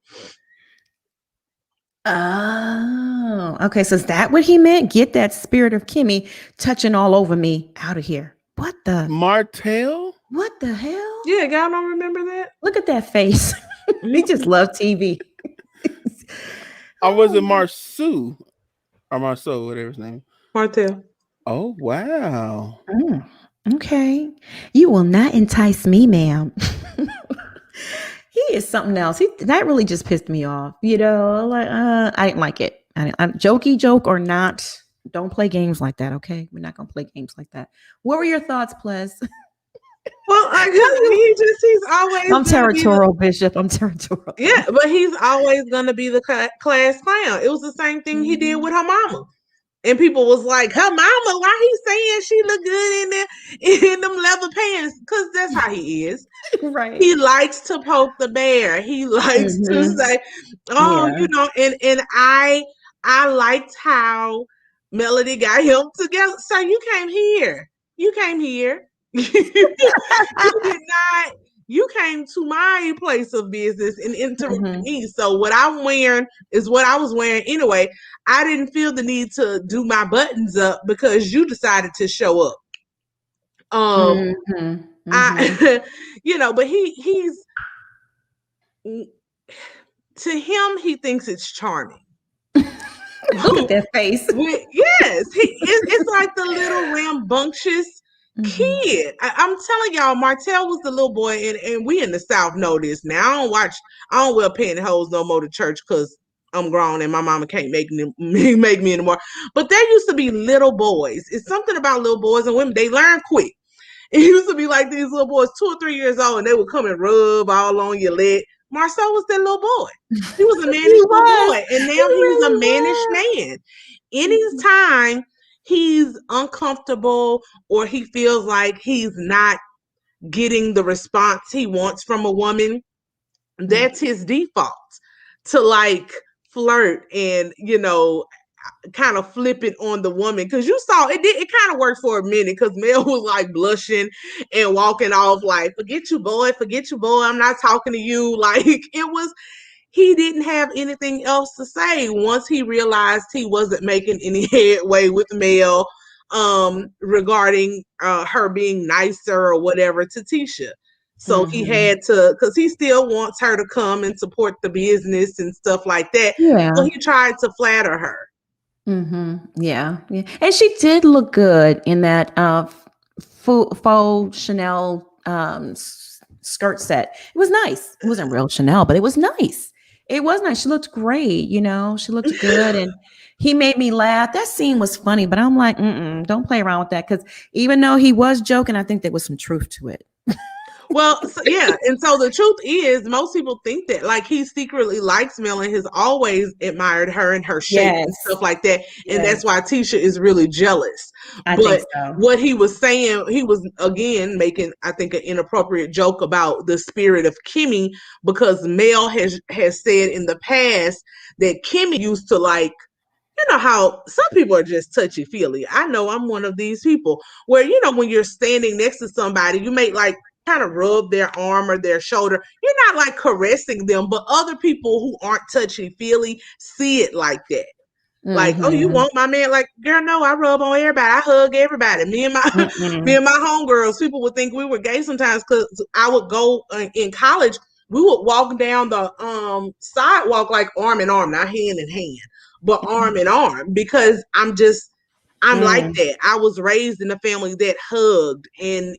Speaker 3: Oh, okay. So is that what he meant? Get that spirit of Kimmy touching all over me out of here. What the?
Speaker 5: Martell?
Speaker 3: What the hell?
Speaker 4: Yeah, y'all don't remember that?
Speaker 3: Look at that face. He just loved TV.
Speaker 5: Or was it Marceau? Or Marceau, whatever his name.
Speaker 4: Martell.
Speaker 5: Oh, wow.
Speaker 3: Okay. You will not entice me, ma'am. He is something else. That really just pissed me off. Like I didn't like it. I'm jokey joke or not. Don't play games like that, okay? We're not gonna play games like that. What were your thoughts, Ples?
Speaker 4: Well, he's always
Speaker 3: I'm
Speaker 4: gonna be
Speaker 3: territorial, Bishop. I'm territorial.
Speaker 4: yeah, but he's always gonna be the class clown. It was the same thing he did with her mama. And people was like, her mama, why he saying she look good in there in them leather pants? Because that's how he is.
Speaker 3: Right.
Speaker 4: He likes to poke the bear. He likes to say, oh, and I liked how Melody got him together. So you came here. You came here. You did not. You came to my place of business and interrupted me. So what I'm wearing is what I was wearing anyway. I didn't feel the need to do my buttons up because you decided to show up. I, but he's to him, he thinks it's charming.
Speaker 3: Look at that face.
Speaker 4: Yes, it's like the little rambunctious kid. I'm telling y'all, Martell was the little boy, and we in the South know this. Now I don't wear pantyhose no more to church because I'm grown and my mama can't make me anymore. But there used to be little boys. It's something about little boys and women. They learn quick. It used to be like these little boys, 2 or 3 years old, and they would come and rub all on your leg. Marcel was that little boy. He was a mannish little boy, and now he's a mannish man. Anytime he's uncomfortable or he feels like he's not getting the response he wants from a woman, that's his default to like flirt and kind of flip it on the woman. Because you saw it kind of worked for a minute because Mel was like blushing and walking off like, forget you boy, I'm not talking to you. Like he didn't have anything else to say once he realized he wasn't making any headway with Mel regarding her being nicer or whatever to Tisha. So he had to, because he still wants her to come and support the business and stuff like that.
Speaker 3: Yeah.
Speaker 4: So he tried to flatter her.
Speaker 3: Yeah. And she did look good in that faux Chanel skirt set. It was nice. It wasn't real Chanel, but it was nice. It was nice. She looked great. She looked good. And he made me laugh. That scene was funny, but I'm like, don't play around with that. Because even though he was joking, I think there was some truth to it.
Speaker 4: Well, yeah. And so the truth is, most people think that like he secretly likes Mel and has always admired her and her shape and stuff like that. And that's why Tisha is really jealous.
Speaker 3: I think so.
Speaker 4: What he was saying, he was again making, I think, an inappropriate joke about the spirit of Kimmy, because Mel has said in the past that Kimmy used to like, you know how some people are just touchy-feely. I know I'm one of these people where, when you're standing next to somebody, you may like kind of rub their arm or their shoulder. You're not like caressing them, but other people who aren't touchy-feely see it like that. Like, oh, you want my man? Like, girl, no, I rub on everybody. I hug everybody. Me and my homegirls, people would think we were gay sometimes because I would go in college. We would walk down the sidewalk like arm in arm, not hand in hand, but arm in arm, because I'm like that. I was raised in a family that hugged and,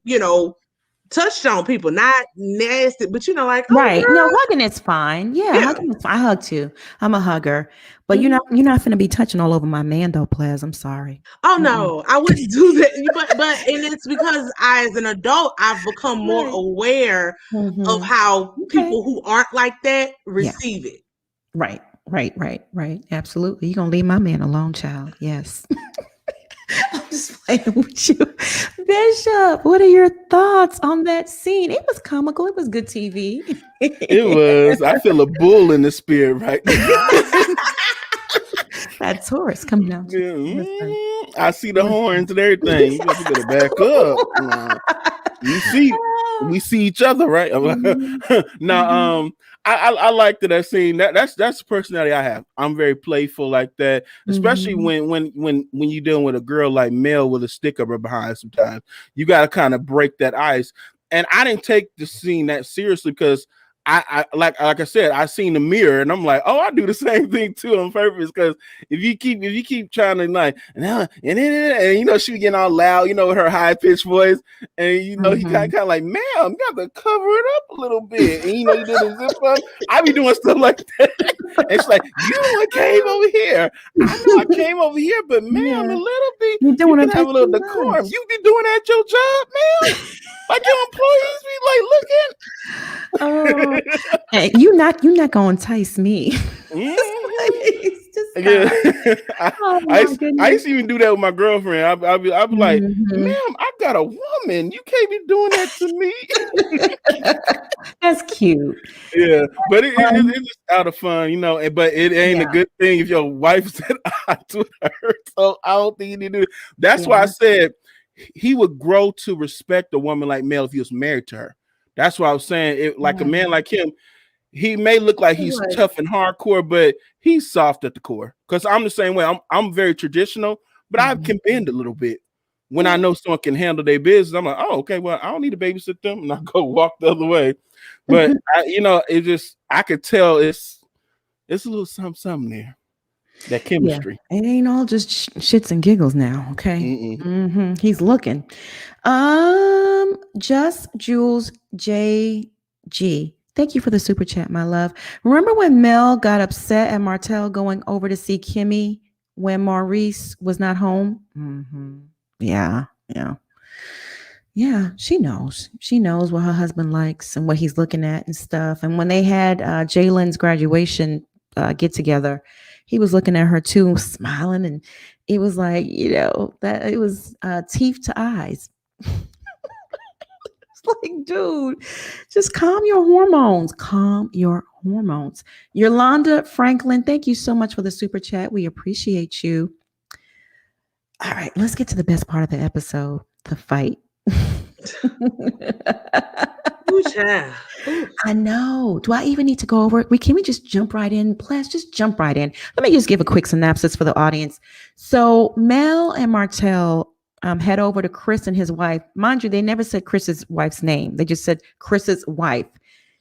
Speaker 4: touched on people, not nasty, but like, oh,
Speaker 3: right.
Speaker 4: girl.
Speaker 3: No, hugging is fine. Yeah. Hugging is fine. I hug too. I'm a hugger, but you're not going to be touching all over my man though, Ples. I'm sorry.
Speaker 4: Oh no, I wouldn't do that. But and it's because as an adult, I've become more aware of how people who aren't like that receive it.
Speaker 3: Right. Absolutely. You're going to leave my man alone, child. Yes. I'm just playing with you. Bishop, what are your thoughts on that scene? It was comical. It was good TV.
Speaker 5: It was. I feel a bull in the spirit right now.
Speaker 3: That Taurus coming out.
Speaker 5: I see the horns and everything. You got to back up. You see, we see each other, right? Now, I like that scene. That's the personality I have. I'm very playful like that, especially when you're dealing with a girl like Mel with a stick up her behind. Sometimes you got to kind of break that ice. And I didn't take the scene that seriously because I like I said, I seen the mirror and I'm like, oh, I do the same thing too on purpose. Because if you keep trying to like and you know she be getting all loud, you know, with her high pitched voice, and you know he kind of like, ma'am, you got to cover it up a little bit, and you know you do the zip up. I be doing stuff like that. And it's like, you the one came over here. I know I came over here, but ma'am, a little bit, you can have a little decorum. You be doing that at your job, ma'am. Like your employees be like looking.
Speaker 3: Oh, hey, you not gonna entice me.
Speaker 5: I used to even do that with my girlfriend. I'd be like, ma'am, I got a woman. You can't be doing that to me.
Speaker 3: That's cute.
Speaker 5: Yeah, but it's just out of fun, you know. But it ain't a good thing if your wife said I to her. So I don't think you need to do it. That's why I said he would grow to respect a woman like Mel if he was married to her. That's why I was saying, like a man like him, he may look like he's tough and hardcore, but he's soft at the core. Because I'm the same way. I'm very traditional, but I can bend a little bit. When I know someone can handle their business, I'm like, oh, okay, well, I don't need to babysit them, and I go walk the other way. But it just I could tell it's a little something there. That chemistry.
Speaker 3: Yeah. It ain't all just shits and giggles now, okay? He's looking. Just Jules JG. Thank you for the super chat, my love. Remember when Mel got upset at Martell going over to see Kimmy when Maurice was not home? Yeah. She knows. She knows what her husband likes and what he's looking at and stuff. And when they had Jalen's graduation get together, he was looking at her too, smiling, and it was like, that it was teeth to eyes. It's like, dude, just calm your hormones. Calm your hormones. Yolanda Franklin, thank you so much for the super chat. We appreciate you. All right, let's get to the best part of the episode, the fight. I know. Do I even need to go over it? Can we just jump right in? Please just jump right in. Let me just give a quick synopsis for the audience. So Mel and Martell head over to Chris and his wife. Mind you, they never said Chris's wife's name. They just said Chris's wife.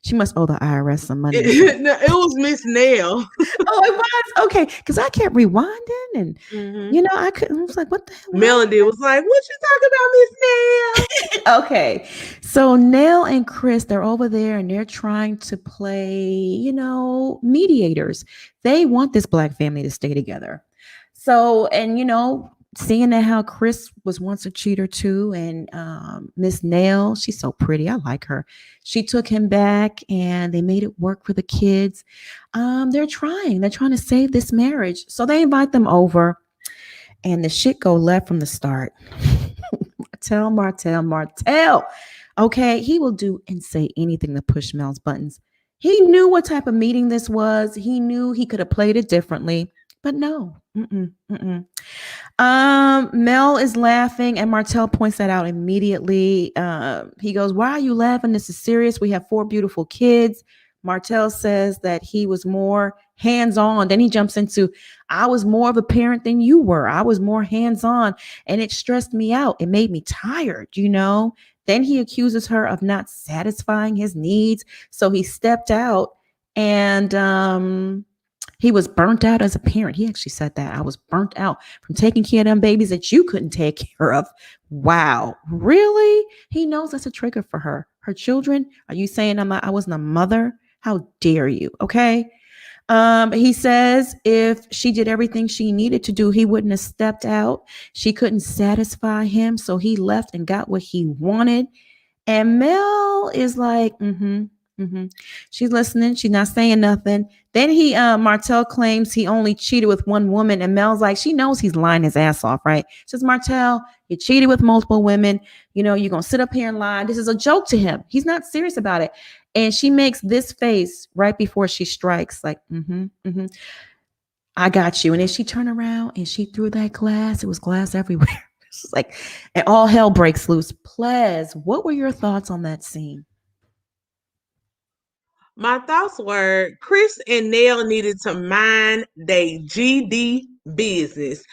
Speaker 3: She must owe the IRS some money.
Speaker 4: No, it was Miss Nail.
Speaker 3: Oh, it was? Okay. Because I kept rewinding and, I couldn't. I was like, what the hell?
Speaker 4: Melody was like, what you talking about, Miss Nail?
Speaker 3: Okay. So Nell and Chris, they're over there and they're trying to play, mediators. They want this Black family to stay together. So, and, seeing that how Chris was once a cheater too, and Miss Nail, she's so pretty. I like her. She took him back and they made it work for the kids. They're trying to save this marriage. So they invite them over and the shit go left from the start. Martell. Okay, he will do and say anything to push Mel's buttons. He knew what type of meeting this was. He knew he could have played it differently, but no. Mel is laughing and Martell points that out immediately. He goes, why are you laughing? This is serious. We have 4 beautiful kids. Martell says that he was more hands-on. Then he jumps into, I was more of a parent than you were. I was more hands-on and it stressed me out. It made me tired, Then he accuses her of not satisfying his needs. So he stepped out and he was burnt out as a parent. He actually said that. I was burnt out from taking care of them babies that you couldn't take care of. Wow. Really? He knows that's a trigger for her. Her children? Are you saying I wasn't a mother? How dare you? Okay. He says if she did everything she needed to do, he wouldn't have stepped out. She couldn't satisfy him. So he left and got what he wanted. And Mel is like, she's listening. She's not saying nothing. Then Martell claims he only cheated with one woman. And Mel's like, she knows he's lying his ass off, right? Says, Martell, you cheated with multiple women. You're going to sit up here and lie. This is a joke to him. He's not serious about it. And she makes this face right before she strikes, like, I got you. And then she turned around and she threw that glass. It was glass everywhere. It's like, and all hell breaks loose. Plez, what were your thoughts on that scene?
Speaker 4: My thoughts were Chris and Nell needed to mind their GD business.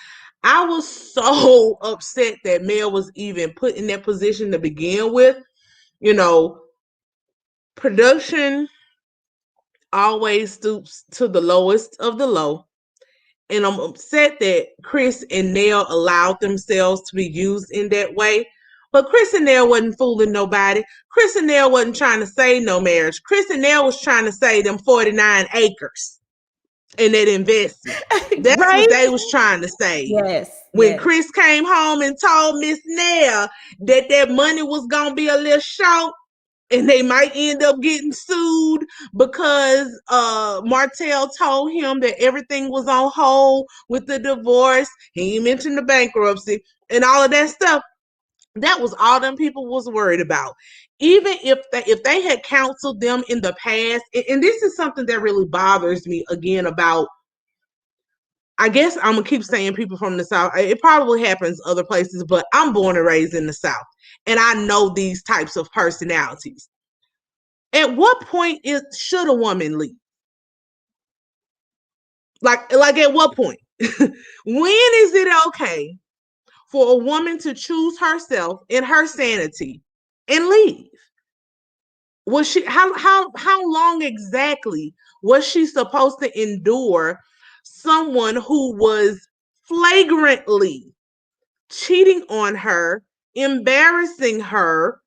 Speaker 4: I was so upset that Mel was even put in that position to begin with. You know, production always stoops to the lowest of the low. And I'm upset that Chris and Nell allowed themselves to be used in that way. But Chris and Nell wasn't fooling nobody. Chris and Nell wasn't trying to save no marriage. Chris and Nell was trying to save them 49 acres in that investment. That's what
Speaker 3: Right?
Speaker 4: they was trying to say.
Speaker 3: Yes.
Speaker 4: When
Speaker 3: Yes.
Speaker 4: Chris came home and told Miss Nell that money was gonna be a little short, and they might end up getting sued because Martell told him that everything was on hold with the divorce. He mentioned the bankruptcy and all of that stuff. That was all them people was worried about. Even if they had counseled them in the past, and this is something that really bothers me again about. I guess I'm gonna keep saying people from the South. It probably happens other places, but I'm born and raised in the South, and I know these types of personalities. At what point should a woman leave? Like at what point? When is it okay for a woman to choose herself and her sanity and leave? Was she how long exactly was she supposed to endure someone who was flagrantly cheating on her, embarrassing her,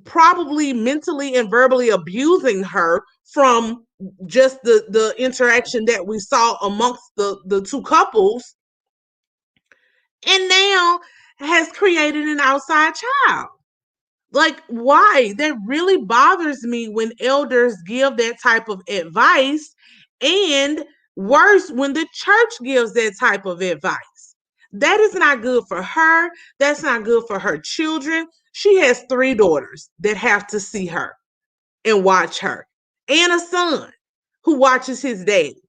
Speaker 4: probably mentally and verbally abusing her from just the interaction that we saw amongst the two couples, and now has created an outside child? Like, why? That really bothers me when elders give that type of advice, and worse, when the church gives that type of advice. That is not good for her. That's not good for her children. She has 3 daughters that have to see her and watch her, and a son who watches his daddy.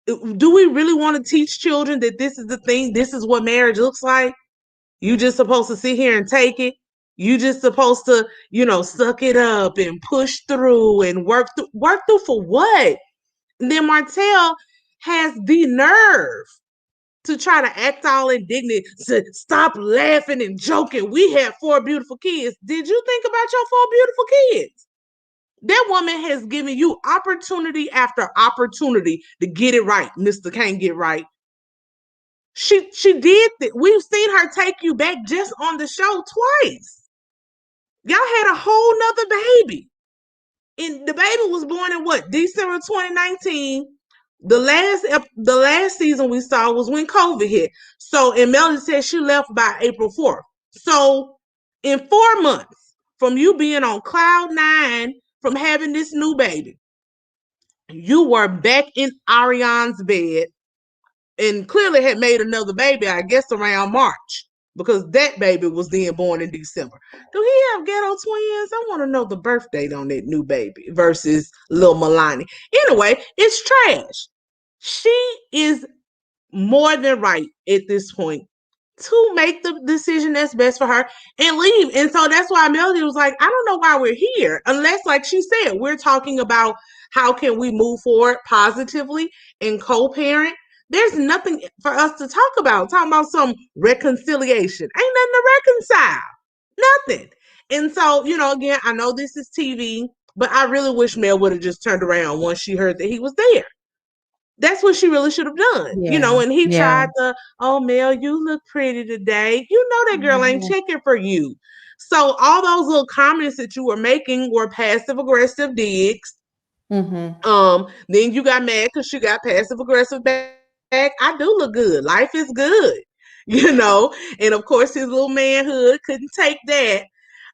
Speaker 4: Do we really want to teach children that this is the thing? This is what marriage looks like? You just supposed to sit here and take it. You just supposed to, suck it up and push through and work through. Work through for what? And then Martell has the nerve to try to act all indignant, to stop laughing and joking. We had 4 beautiful kids. Did you think about your 4 beautiful kids? That woman has given you opportunity after opportunity to get it right. Mr. Can't get right. She did that. We've seen her take you back just on the show twice. Y'all had a whole nother baby. And the baby was born in what? December 2019. The last season we saw was when COVID hit. So, and Melody said she left by April 4th. So in 4 months from you being on cloud 9 from having this new baby, you were back in Ariane's bed and clearly had made another baby, I guess around March, because that baby was then born in December. Do he have ghetto twins? I want to know the birth date on that new baby versus Lil Milani. Anyway, it's trash. She is more than right at this point to make the decision that's best for her and leave. And so that's why Melody was like, I don't know why we're here, unless, like she said, we're talking about how can we move forward positively and co-parent. There's nothing for us to talk about. Talking about some reconciliation. Ain't nothing to reconcile. Nothing. And so, again, I know this is TV, but I really wish Mel would have just turned around once she heard that he was there. That's what she really should have done.
Speaker 3: Yeah.
Speaker 4: And he
Speaker 3: Yeah.
Speaker 4: tried to, oh, Mel, you look pretty today. You know that girl ain't checking for you. So all those little comments that you were making were passive aggressive digs. Then you got mad because she got passive aggressive back. I do look good. Life is good, and of course his little manhood couldn't take that.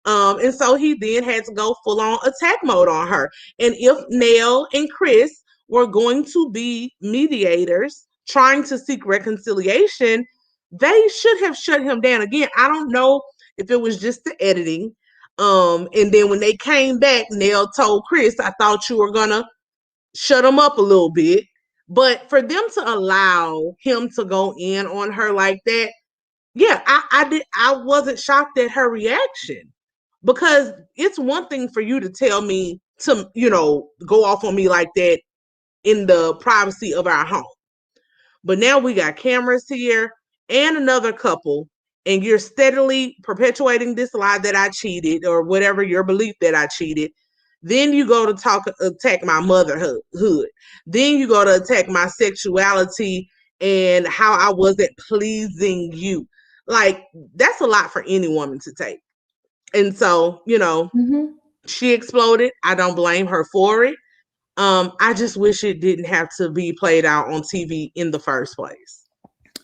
Speaker 4: And so he then had to go full on attack mode on her. And if Nell and Chris were going to be mediators trying to seek reconciliation, they should have shut him down. Again, I don't know if it was just the editing. And then when they came back, Nell told Chris, I thought you were gonna shut him up a little bit. But for them to allow him to go in on her like that, yeah, I wasn't shocked at her reaction. Because it's one thing for you to tell me to, go off on me like that in the privacy of our home. But now we got cameras here and another couple, and you're steadily perpetuating this lie that I cheated, or whatever your belief that I cheated. Then you go to attack my motherhood. Then you go to attack my sexuality and how I wasn't pleasing you. Like, that's a lot for any woman to take. And so, she exploded. I don't blame her for it. I just wish it didn't have to be played out on TV in the first place.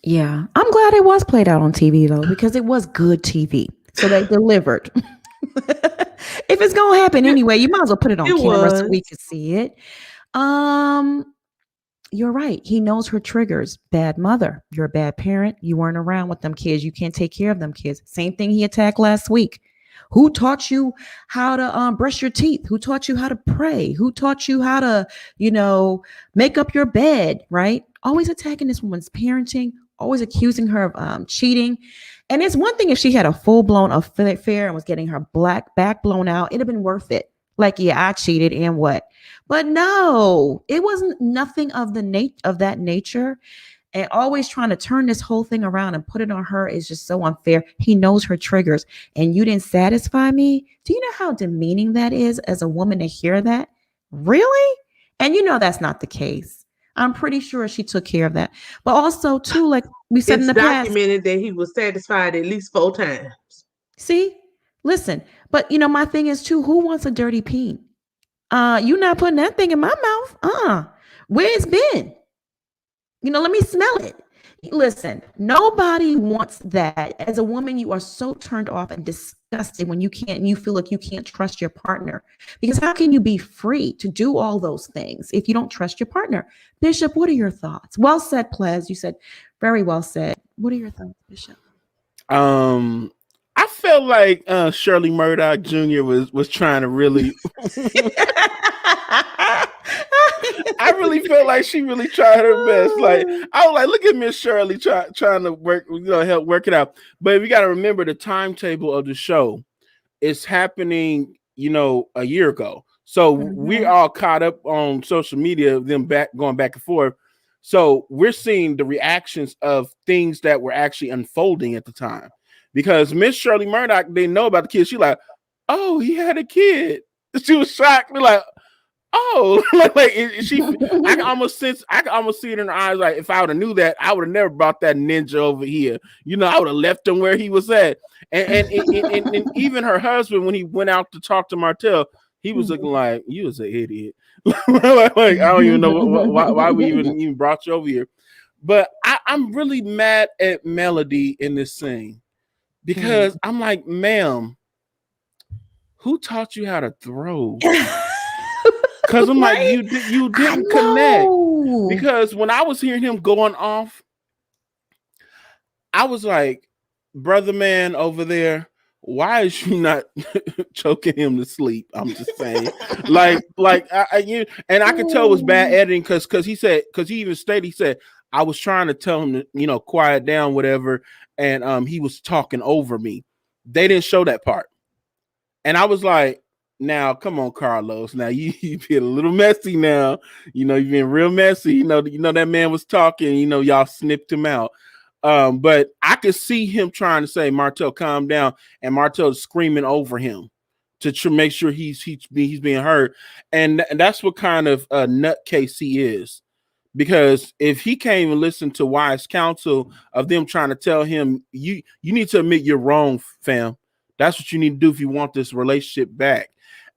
Speaker 3: Yeah, I'm glad it was played out on TV though, because it was good TV. So they delivered. If it's gonna happen anyway, you might as well put it on camera so we can see it. You're right. He knows her triggers. Bad mother. You're a bad parent. You weren't around with them kids. You can't take care of them kids. Same thing he attacked last week. Who taught you how to brush your teeth? Who taught you how to pray? Who taught you how to, make up your bed, right? Always attacking this woman's parenting, always accusing her of cheating. And it's one thing if she had a full-blown affair and was getting her back blown out, it'd have been worth it. Like, yeah, I cheated and what? But no, it wasn't nothing of that nature. And always trying to turn this whole thing around and put it on her is just so unfair. He knows her triggers, and you didn't satisfy me. Do you know how demeaning that is as a woman to hear that? Really? And that's not the case. I'm pretty sure she took care of that. But also, too, like we said in the past,
Speaker 4: documented that he was satisfied at least 4 times.
Speaker 3: See, listen, but my thing is too, who wants a dirty peen? You not putting that thing in my mouth. Where it's been? Let me smell it. Listen, nobody wants that. As a woman, you are so turned off and disgusted when you feel like you can't trust your partner. Because how can you be free to do all those things if you don't trust your partner? Bishop, what are your thoughts? Well said, Plez. You said very well said. What are your thoughts, Bishop?
Speaker 5: I felt like Shirley Murdoch Jr. was trying to really. I really felt like she really tried her best. Like, I was like, look at Miss Shirley trying to work, help work it out. But we got to remember the timetable of the show is happening, a year ago. So we all caught up on social media, them going back and forth. So we're seeing the reactions of things that were actually unfolding at the time. Because Miss Shirley Murdoch didn't know about the kid. She like, oh, he had a kid. She was shocked. We're like, oh, I can almost see it in her eyes. Like, if I would have knew that, I would have never brought that ninja over here. I would have left him where he was at. And even her husband, when he went out to talk to Martell, he was looking like, you was an idiot. like, I don't even know why we even brought you over here. But I'm really mad at Melody in this scene. Because I'm like, ma'am, who taught you how to throw? Because I'm like, you didn't connect. Because when I was hearing him going off, I was like, brother man over there, why is you not choking him to sleep? I'm just saying, I could tell it was bad editing because he even stated, he said, I was trying to tell him to, quiet down, whatever. And he was talking over me. They didn't show that part. And I was like, now, come on, Carlos. Now you been a little messy now. You've been real messy. That man was talking, y'all snipped him out. But I could see him trying to say, Martell, calm down. And Martell screaming over him to make sure he's being heard. And that's what kind of nutcase he is. Because if he can't even listen to wise counsel of them trying to tell him, you need to admit you're wrong, fam. That's what you need to do if you want this relationship back.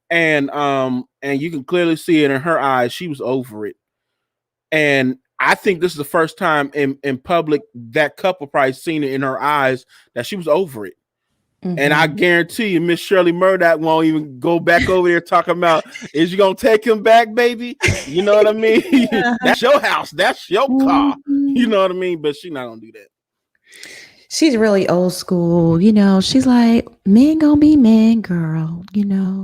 Speaker 5: And you can clearly see it in her eyes. She was over it. And I think this is the first time in public that couple probably seen it in her eyes that she was over it. And I guarantee you, Miss Shirley Murdoch won't even go back over there talking about, is you gonna take him back, baby? You know what I mean? That's your house. That's your car. You know what I mean? But she's not gonna do that.
Speaker 3: She's really old school. She's like, men gonna be men, girl.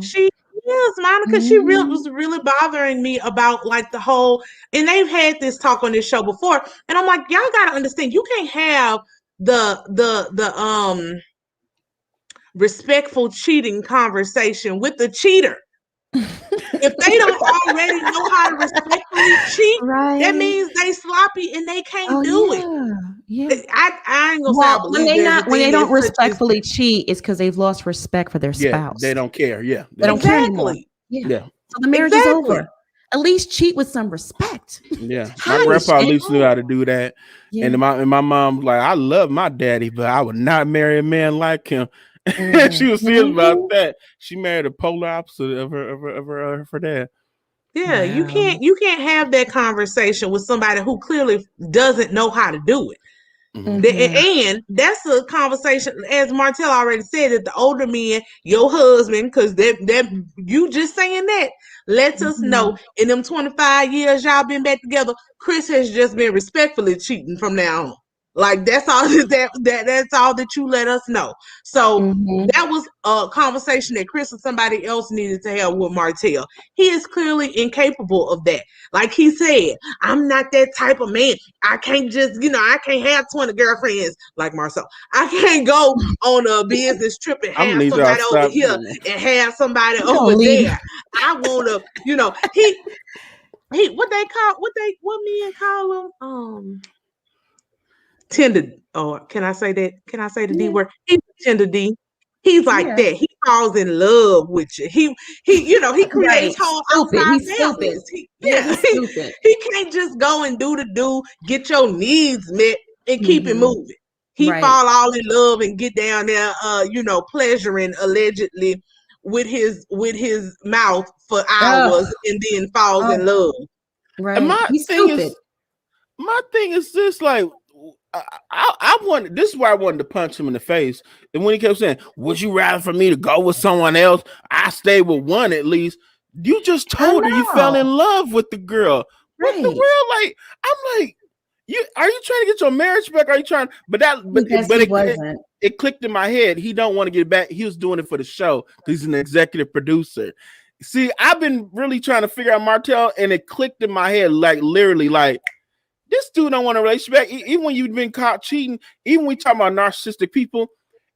Speaker 4: She is, Monica. She was really bothering me about like the whole, and they've had this talk on this show before. And I'm like, y'all gotta understand, you can't have the respectful cheating conversation with the cheater. And If they don't already know how to respectfully cheat,
Speaker 3: Right.
Speaker 4: that means they sloppy and they can't do it.
Speaker 3: Yeah.
Speaker 4: I ain't gonna say I
Speaker 3: Well,
Speaker 4: believe
Speaker 3: when they don't
Speaker 4: as such as
Speaker 3: respectfully cheat, it's because they've lost respect for their
Speaker 5: Yeah,
Speaker 3: spouse.
Speaker 5: they don't care. Yeah,
Speaker 3: They don't care anymore.
Speaker 4: exactly.
Speaker 3: Yeah.
Speaker 5: Yeah,
Speaker 3: So the marriage is
Speaker 4: Exactly.
Speaker 3: over. At least cheat with some respect.
Speaker 5: yeah. My
Speaker 3: Hi,
Speaker 5: grandpa at least
Speaker 3: Shane.
Speaker 5: knew how to do that,
Speaker 3: Yeah.
Speaker 5: and my mom was like, I love my daddy, but I would not marry a man like him. She was serious about that. She married a polar opposite of her dad.
Speaker 4: Yeah,
Speaker 3: Wow.
Speaker 4: you can't have that conversation with somebody who clearly doesn't know how to do it. And that's a conversation, as Martell already said, that the older men, your husband, because that you just saying that lets us know in them 25 years y'all been back together, Chris has just been respectfully cheating from now on. Like that's all that's all that you let us know. So that was a conversation that Chris or somebody else needed to have with Martell. He is clearly incapable of that. Like he said, I'm not that type of man. I can't just, I can't have 20 girlfriends like Marcel. I can't go on a business trip and
Speaker 5: I'm gonna
Speaker 4: have
Speaker 5: need y'all
Speaker 4: somebody
Speaker 5: to
Speaker 4: over
Speaker 5: stop
Speaker 4: here
Speaker 5: doing that.
Speaker 4: and have somebody
Speaker 3: You gonna
Speaker 4: over
Speaker 3: leave.
Speaker 4: there. I want to, he what men call him? Tender, or can I say that? Can I say the D word? He's a tender D. He's like
Speaker 3: Yeah.
Speaker 4: that. He falls in love with you. He creates
Speaker 3: Right.
Speaker 4: whole
Speaker 3: Stupid.
Speaker 4: outside
Speaker 3: He's
Speaker 4: families.
Speaker 3: stupid. He's stupid.
Speaker 4: He can't just go and do, get your needs met and keep it moving. He
Speaker 3: Right.
Speaker 4: fall all in love and get down there, pleasuring allegedly with his mouth for hours and then falls in love.
Speaker 3: Right.
Speaker 5: And
Speaker 3: He's stupid.
Speaker 5: my thing is this, like, I wanted, this is why I wanted to punch him in the face. And when he kept saying, would you rather for me to go with someone else? I stay with one at least. You just told her you fell in love with the girl. What the
Speaker 3: Right.
Speaker 5: world? Like, I'm like, are you trying to get your marriage back? Are you trying? But it clicked in my head. He don't want to get it back. He was doing it for the show because he's an executive producer. See, I've been really trying to figure out Martell, and it clicked in my head, like literally, like, this dude don't want a relationship. Even when you've been caught cheating, even when we talk about narcissistic people,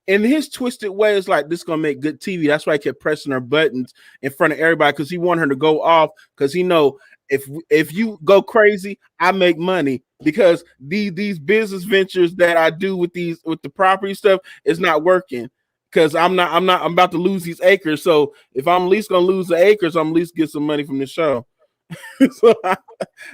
Speaker 5: in his twisted way, it's like, this is gonna make good TV. That's why he kept pressing her buttons in front of everybody, because he wanted her to go off, because he know if you go crazy, I make money, because these business ventures that I do with the property stuff is not working, because I'm about to lose these acres. So if I'm at least gonna lose the acres, I'm at least get some money from the show. So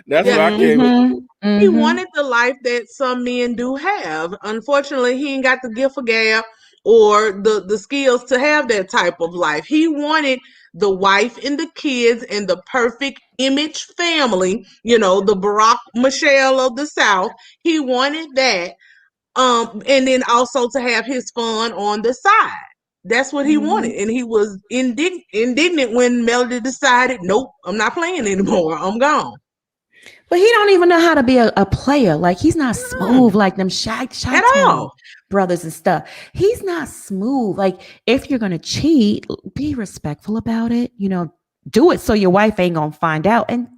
Speaker 5: that's what I came with.
Speaker 4: He wanted the life that some men do have. Unfortunately, he ain't got the gift of gab or the skills to have that type of life. He wanted the wife and the kids and the perfect image family, the Barack Michelle of the South. He wanted that. And then also to have his fun on the side. That's what he wanted. And he was indignant when Melody decided, nope, I'm not playing anymore. I'm gone.
Speaker 3: But he don't even know how to be a player. Like, he's not smooth like them Shy Town brothers and stuff. He's not smooth. Like, if you're gonna cheat, be respectful about it. Do it so your wife ain't gonna find out. And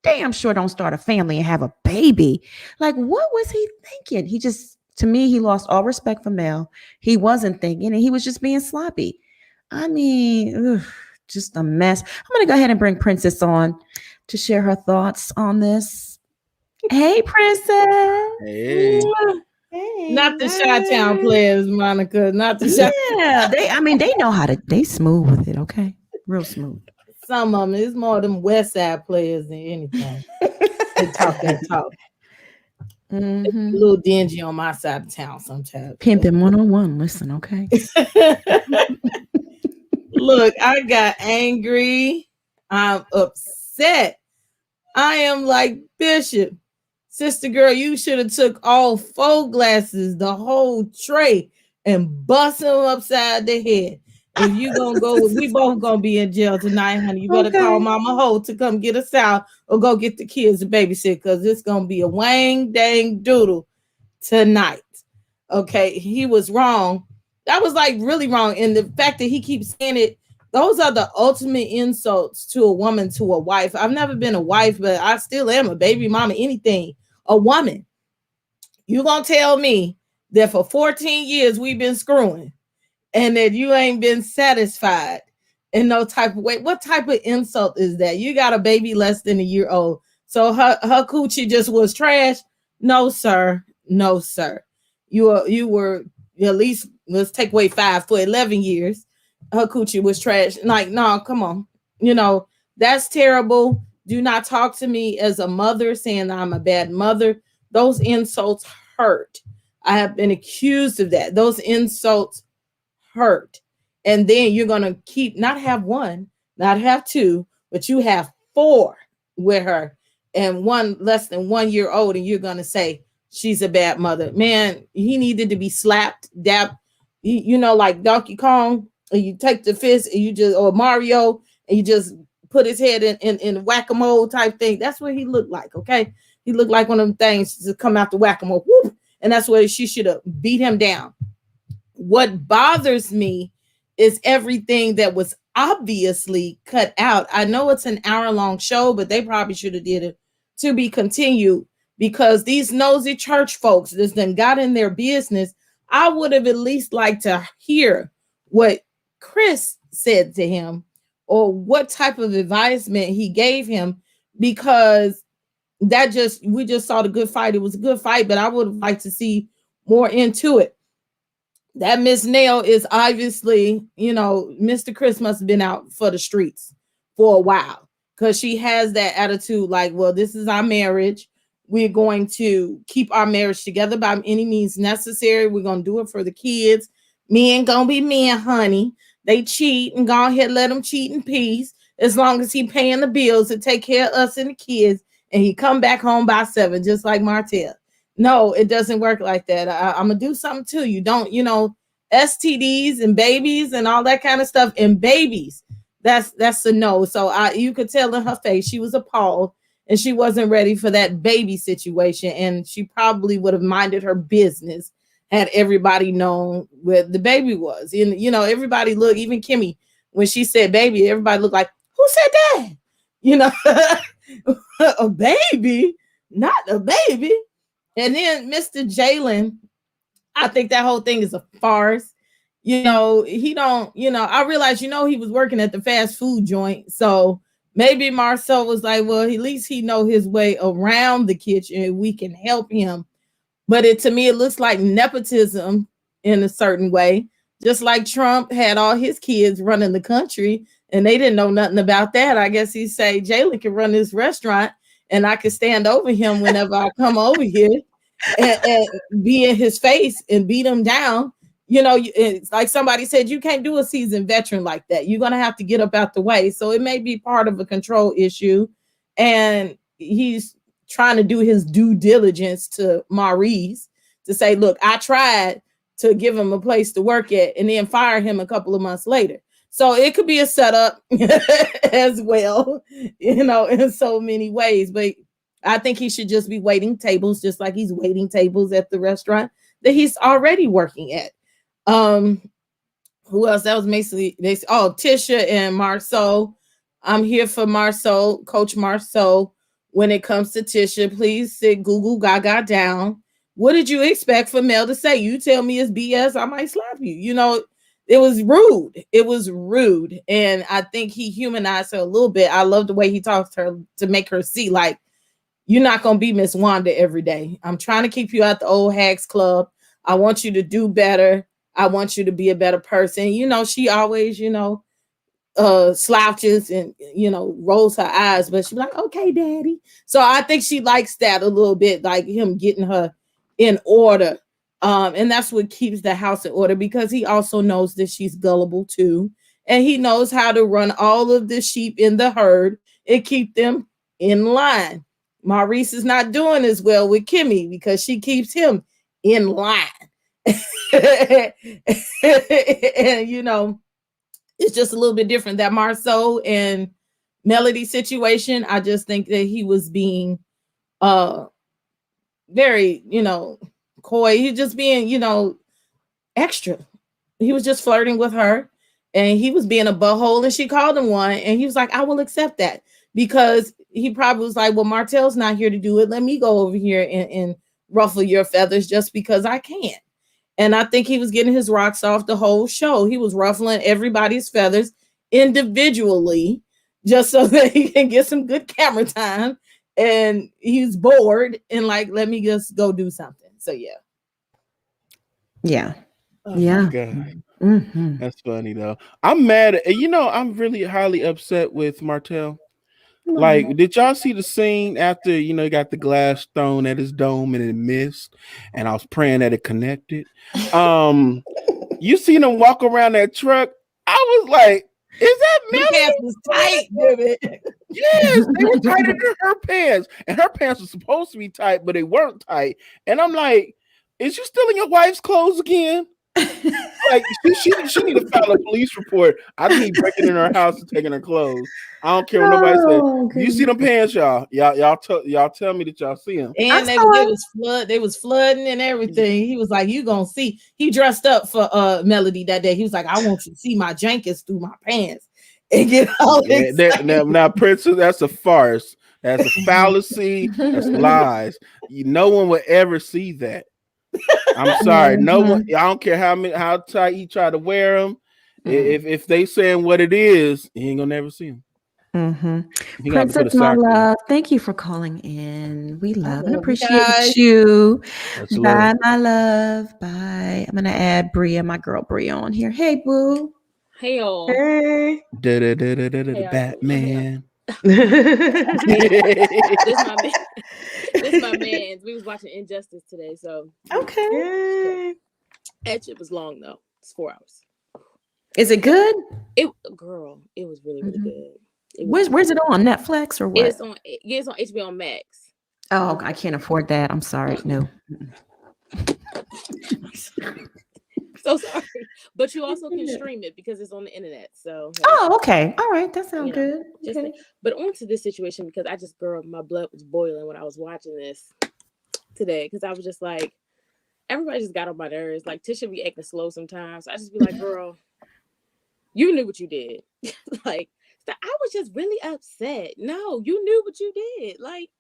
Speaker 3: damn sure don't start a family and have a baby. Like, what was he thinking? To me, he lost all respect for Mel. He wasn't thinking, and he was just being sloppy. I mean, just a mess. I'm gonna go ahead and bring Princess on to share her thoughts on this. Hey, Princess.
Speaker 5: Hey.
Speaker 3: Hey.
Speaker 6: Not the Chi-Town players, Monica. Not the
Speaker 3: Yeah, they know how to. They smooth with it. Okay, real smooth.
Speaker 6: Some of them. It's more them West Side players than anything. They talk that talk. A little dingy on my side of town sometimes.
Speaker 3: Pimping 101. Listen, okay.
Speaker 6: Look, I got angry. I'm upset. I am like, Bishop, sister girl, you should have took all 4 glasses, the whole tray, and bust them upside the head. If you gonna go, we both gonna be in jail tonight, honey. You better call Mama Ho to come get us out, or go get the kids to babysit, because it's gonna be a wang dang doodle tonight. Okay, he was wrong. That was like really wrong. And the fact that he keeps saying it, those are the ultimate insults to a woman, to a wife. I've never been a wife, but I still am a baby mama, anything. A woman. You gonna tell me that for 14 years we've been screwing and that you ain't been satisfied, in no type of way. What type of insult is that? You got a baby less than a year old. So her coochie just was trash. No, sir. No, sir. You were at least, let's take away 5 for 11 years. Her coochie was trash. Like, no, come on. That's terrible. Do not talk to me as a mother saying I'm a bad mother. Those insults hurt. I have been accused of that. Those insults hurt. And then you're going to not have one, not have two, but you have 4 with her and one less than 1 year old. And you're going to say she's a bad mother. Man, he needed to be slapped, dabbed, like Donkey Kong. And you take the fist and you just, or Mario, and you just put his head in whack-a-mole type thing. That's what he looked like. Okay. He looked like one of them things to come out the whack-a-mole. Whoop, and that's where she should have beat him down. What bothers me is everything that was obviously cut out. I know it's an hour-long show, but they probably should have did it to be continued, because these nosy church folks just then got in their business. I would have at least liked to hear what Chris said to him or what type of advisement he gave him, because we just saw the good fight. It was a good fight, but I would have liked to see more into it. That Miss Nail is obviously, Mr. Chris must have been out for the streets for a while, because she has that attitude like, well, this is our marriage. We're going to keep our marriage together by any means necessary. We're going to do it for the kids. Men gonna be men, honey. They cheat and go ahead, let them cheat in peace. As long as he paying the bills to take care of us and the kids, and he come back home by 7, just like Martell. No, it doesn't work like that. I'm gonna do something to you. Don't, STDs and babies and all that kind of stuff. And babies, that's a no. So you could tell in her face she was appalled, and she wasn't ready for that baby situation. And she probably would have minded her business had everybody known where the baby was. And everybody looked, even Kimmy, when she said baby, everybody looked like, who said that? A baby, not a baby. And then Mr. Jalen, I think that whole thing is a farce. He don't, I realize, he was working at the fast food joint. So maybe Marcel was like, well, at least he know his way around the kitchen and we can help him. But to me, it looks like nepotism in a certain way. Just like Trump had all his kids running the country and they didn't know nothing about that. I guess he say Jalen can run this restaurant and I can stand over him whenever I come over here and be in his face and beat him down. It's like somebody said, you can't do a seasoned veteran like that. You're going to have to get up out the way. So it may be part of a control issue. And he's trying to do his due diligence to Maurice to say, look, I tried to give him a place to work at and then fire him a couple of months later. So it could be a setup as well, in so many ways. But I think he should just be waiting tables, just like he's waiting tables at the restaurant that he's already working at. Who else? That was basically, Tisha and Marceau. I'm here for Marceau, Coach Marceau. When it comes to Tisha, please sit Google Gaga down. What did you expect for Mel to say? You tell me it's BS, I might slap you. It was rude. It was rude. And I think he humanized her a little bit. I love the way he talks to her to make her see, like, you're not going to be Miss Wanda every day. I'm trying to keep you out the old hags club. I want you to do better. I want you to be a better person. She always, slouches and rolls her eyes, but she's like, okay, daddy. So I think she likes that a little bit, like him getting her in order, and that's what keeps the house in order, because he also knows that she's gullible too, and he knows how to run all of the sheep in the herd and keep them in line. Maurice is not doing as well with Kimmy because she keeps him in line. And it's just a little bit different. That Marceau and Melody situation, I just think that he was being very, coy. He just being, extra. He was just flirting with her and he was being a butthole, and she called him one, and he was like, I will accept that, because he probably was like, well, Martell's not here to do it. Let me go over here and ruffle your feathers just because I can. And I think he was getting his rocks off the whole show. He was ruffling everybody's feathers, individually just so that he can get some good camera time, and he's bored and like, let me just go do something. So yeah.
Speaker 3: Yeah.
Speaker 6: Oh,
Speaker 3: Yeah.
Speaker 5: God.
Speaker 3: Mhm.
Speaker 5: That's funny though. I'm mad at I'm really highly upset with Martell. Like, did y'all see the scene after he got the glass thrown at his dome and it missed, and I was praying that it connected. You seen him walk around that truck. I was like, is that
Speaker 6: the pants
Speaker 5: Melody?
Speaker 6: was tight, damn it.
Speaker 5: Yes, they were tighter than her pants, and her pants were supposed to be tight, but they weren't tight. And I'm like, is you still in your wife's clothes again? Like, she need to file a police report. I think he breaking in her house and taking her clothes. I don't care what nobody says.
Speaker 3: Oh,
Speaker 5: You see them pants, y'all? Y'all tell me that y'all see them.
Speaker 6: And
Speaker 3: I saw it.
Speaker 6: they was flooding and everything. He was like, you gonna see. He dressed up for Melody that day. He was like, I want you to see my jankets through my pants and get all
Speaker 5: Yeah,
Speaker 6: excited.
Speaker 5: now, Princess, that's a farce. That's a fallacy. That's lies. No one would ever see that. I'm sorry. No one. I don't care how tight he try to wear them. If they saying what it is, he ain't gonna never see them. He got to put a
Speaker 3: Princess, my
Speaker 5: sock in.
Speaker 3: love, thank you for calling in. We love and
Speaker 6: love you
Speaker 3: appreciate
Speaker 6: guys.
Speaker 3: you.
Speaker 5: That's
Speaker 3: Bye,
Speaker 5: love.
Speaker 3: my love. Bye. I'm gonna add Bria, my girl Bria, on here. Hey, boo.
Speaker 7: Hey y'all.
Speaker 4: Hey.
Speaker 7: Hey,
Speaker 5: Batman.
Speaker 7: this my man. This my man's. We was watching Injustice today, so
Speaker 3: Okay.
Speaker 4: Yay.
Speaker 7: that shit was long though. It's 4 hours.
Speaker 3: Is it good?
Speaker 7: It was really good. It was
Speaker 3: Where's it on? Netflix or what?
Speaker 7: It's on HBO Max.
Speaker 3: Oh, I can't afford that. I'm sorry. No.
Speaker 7: So sorry, but you also can stream it because it's on the internet. So
Speaker 3: Oh, okay. All right. That sounds good.
Speaker 7: just
Speaker 3: Okay.
Speaker 7: but on to this situation, because my blood was boiling when I was watching this today, because I was just like, everybody just got on my nerves. Like, Tisha be acting slow sometimes. I just be like, girl, you knew what you did. Like, I was just really upset. No, you knew what you did. Like,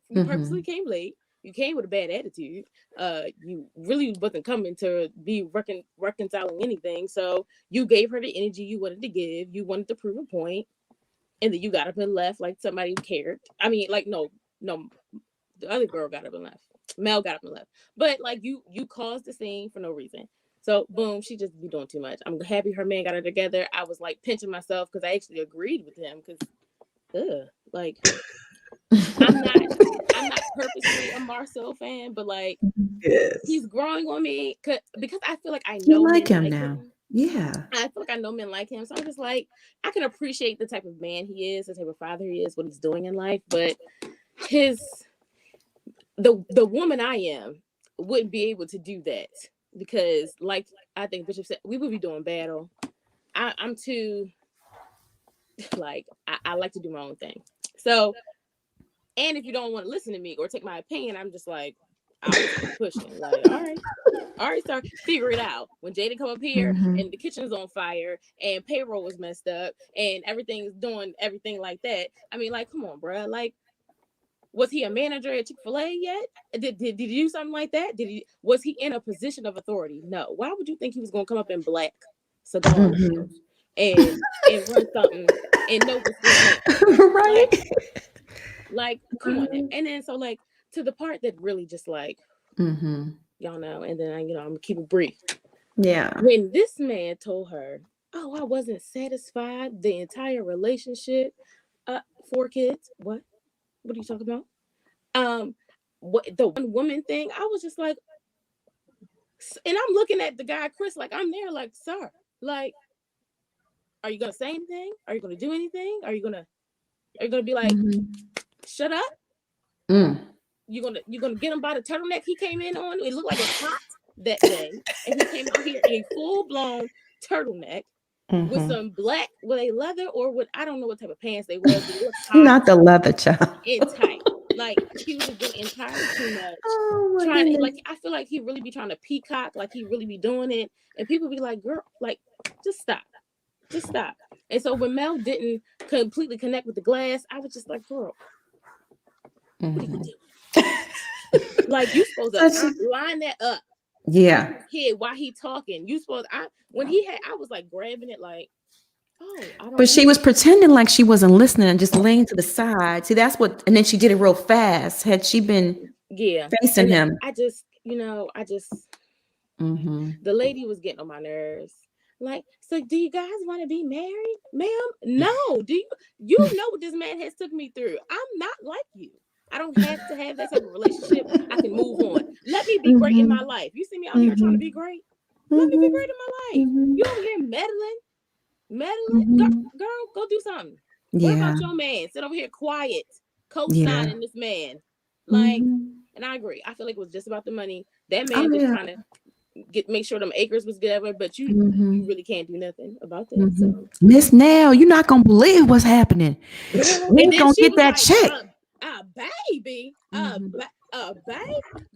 Speaker 7: you purposely came late. You came with a bad attitude. You really wasn't coming to be reconciling anything. So you gave her the energy you wanted to give. You wanted to prove a point, and then you got up and left like somebody who cared. I mean, like, no, the other girl got up and left. Mel got up and left. But like, you caused the scene for no reason. So boom, she just be doing too much. I'm happy her man got her together. I was like pinching myself because I actually agreed with him, because like, I'm not purposely a Marcel fan, but like,
Speaker 4: Yes.
Speaker 7: he's growing on me because I feel like I
Speaker 3: You
Speaker 7: know
Speaker 3: like
Speaker 7: men
Speaker 3: him
Speaker 7: like
Speaker 3: now.
Speaker 7: him.
Speaker 3: Yeah.
Speaker 7: I feel like I know men like him. So I'm just like, I can appreciate the type of man he is, the type of father he is, what he's doing in life. But the woman I am wouldn't be able to do that, because like I think Bishop said, we would be doing battle. I'm too, like, I like to do my own thing. So, and if you don't want to listen to me or take my opinion, I'm just like, I'll just keep pushing. Like, all right, sir, figure it out. When Jada come up here and the kitchen is on fire and payroll was messed up and everything's doing everything like that, I mean, like, come on, bro. Like, was he a manager at Chick-fil-A yet? Did he do something like that? Was he in a position of authority? No. Why would you think he was gonna come up in black cigar and run something and know what's going on?
Speaker 3: Right.
Speaker 7: Like, come on. And then so, like, to the part that really just like, y'all know, and then I'm gonna keep it brief.
Speaker 3: Yeah.
Speaker 7: When this man told her, "Oh, I wasn't satisfied the entire relationship, 4 kids, what are you talking about? What, the one woman thing?" I was just like, and I'm looking at the guy Chris, like, I'm there, like, sir, like, are you gonna say anything? Are you gonna do anything? Are you gonna be like, shut up? You're gonna get him by the turtleneck he came in on? It looked like it was hot that day, and he came out here in a full-blown turtleneck with some black, were they leather or what? I don't know what type of pants they was, but it was hot.
Speaker 3: Not the leather, child.
Speaker 7: And tight. Like, he was just doing entirely too much.
Speaker 3: Oh my
Speaker 7: trying to,
Speaker 3: goodness.
Speaker 7: like, I feel like he really be trying to peacock, like he really be doing it, and people be like, girl, like, just stop. And so when Mel didn't completely connect with the glass, I was just like, girl, what are you doing? Like, you supposed to line that up.
Speaker 3: Yeah.
Speaker 7: Kid, while he talking, you supposed, when he had, I was like grabbing it, like, Oh, I don't.
Speaker 3: But she was pretending like she wasn't listening and just laying to the side. See, that's what, and then she did it real fast. Had she been
Speaker 7: Yeah,
Speaker 3: facing
Speaker 7: and
Speaker 3: him?
Speaker 7: I just,
Speaker 3: Mm-hmm.
Speaker 7: the lady was getting on my nerves. Like, so do you guys want to be married, ma'am? No. Do you know what this man has took me through? I'm not like you. I don't have to have that type of relationship. I can move on. Let me be great in my life. You see me out here trying to be great? Let me be great in my life. You over here meddling. Girl, go do something. What
Speaker 3: Yeah.
Speaker 7: about your man? Sit over here quiet,
Speaker 3: Yeah.
Speaker 7: co-signing this man. Like, and I agree. I feel like it was just about the money. That man just trying to make sure them acres was good, but you really can't do nothing about that. So
Speaker 3: Miss Nell, you're not gonna believe what's happening. We ain't gonna get that check.
Speaker 7: Baby, girl,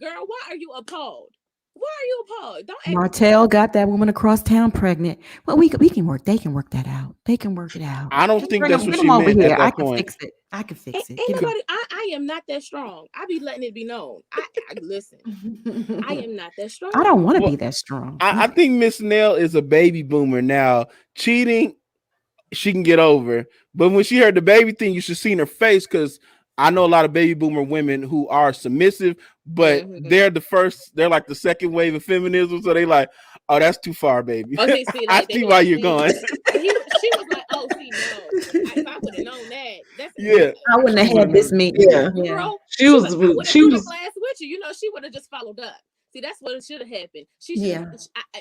Speaker 7: why are you appalled? Why are you appalled? Don't act
Speaker 3: Martell got that woman across town pregnant. Well, we can work. They can work that out. They can work it out.
Speaker 5: I don't
Speaker 3: Just
Speaker 5: think
Speaker 3: bring
Speaker 5: that's
Speaker 3: them,
Speaker 5: what
Speaker 3: get
Speaker 5: she
Speaker 3: them over
Speaker 5: meant
Speaker 3: here.
Speaker 5: at
Speaker 3: I
Speaker 5: that
Speaker 3: can
Speaker 5: point.
Speaker 3: fix it. I can fix it.
Speaker 7: Ain't
Speaker 3: Get 'em.
Speaker 7: nobody. I am not that strong. I be letting it be known. I listen. I am not that strong.
Speaker 3: I don't want to be that strong.
Speaker 5: I think Miss Nell is a baby boomer now. Cheating, she can get over. But when she heard the baby thing, you should see in her face, because I know a lot of baby boomer women who are submissive, but they're like the second wave of feminism. So they like, oh, that's too far, baby.
Speaker 7: Oh, see,
Speaker 5: I
Speaker 7: like,
Speaker 5: see why you're going.
Speaker 7: But she was like, oh, see, no. If I would have known that,
Speaker 3: I wouldn't have had this meeting.
Speaker 4: Yeah.
Speaker 7: Girl,
Speaker 4: She was
Speaker 7: I would have threw the glass with you. She would have just followed up. See, that's what it should have happened. She should.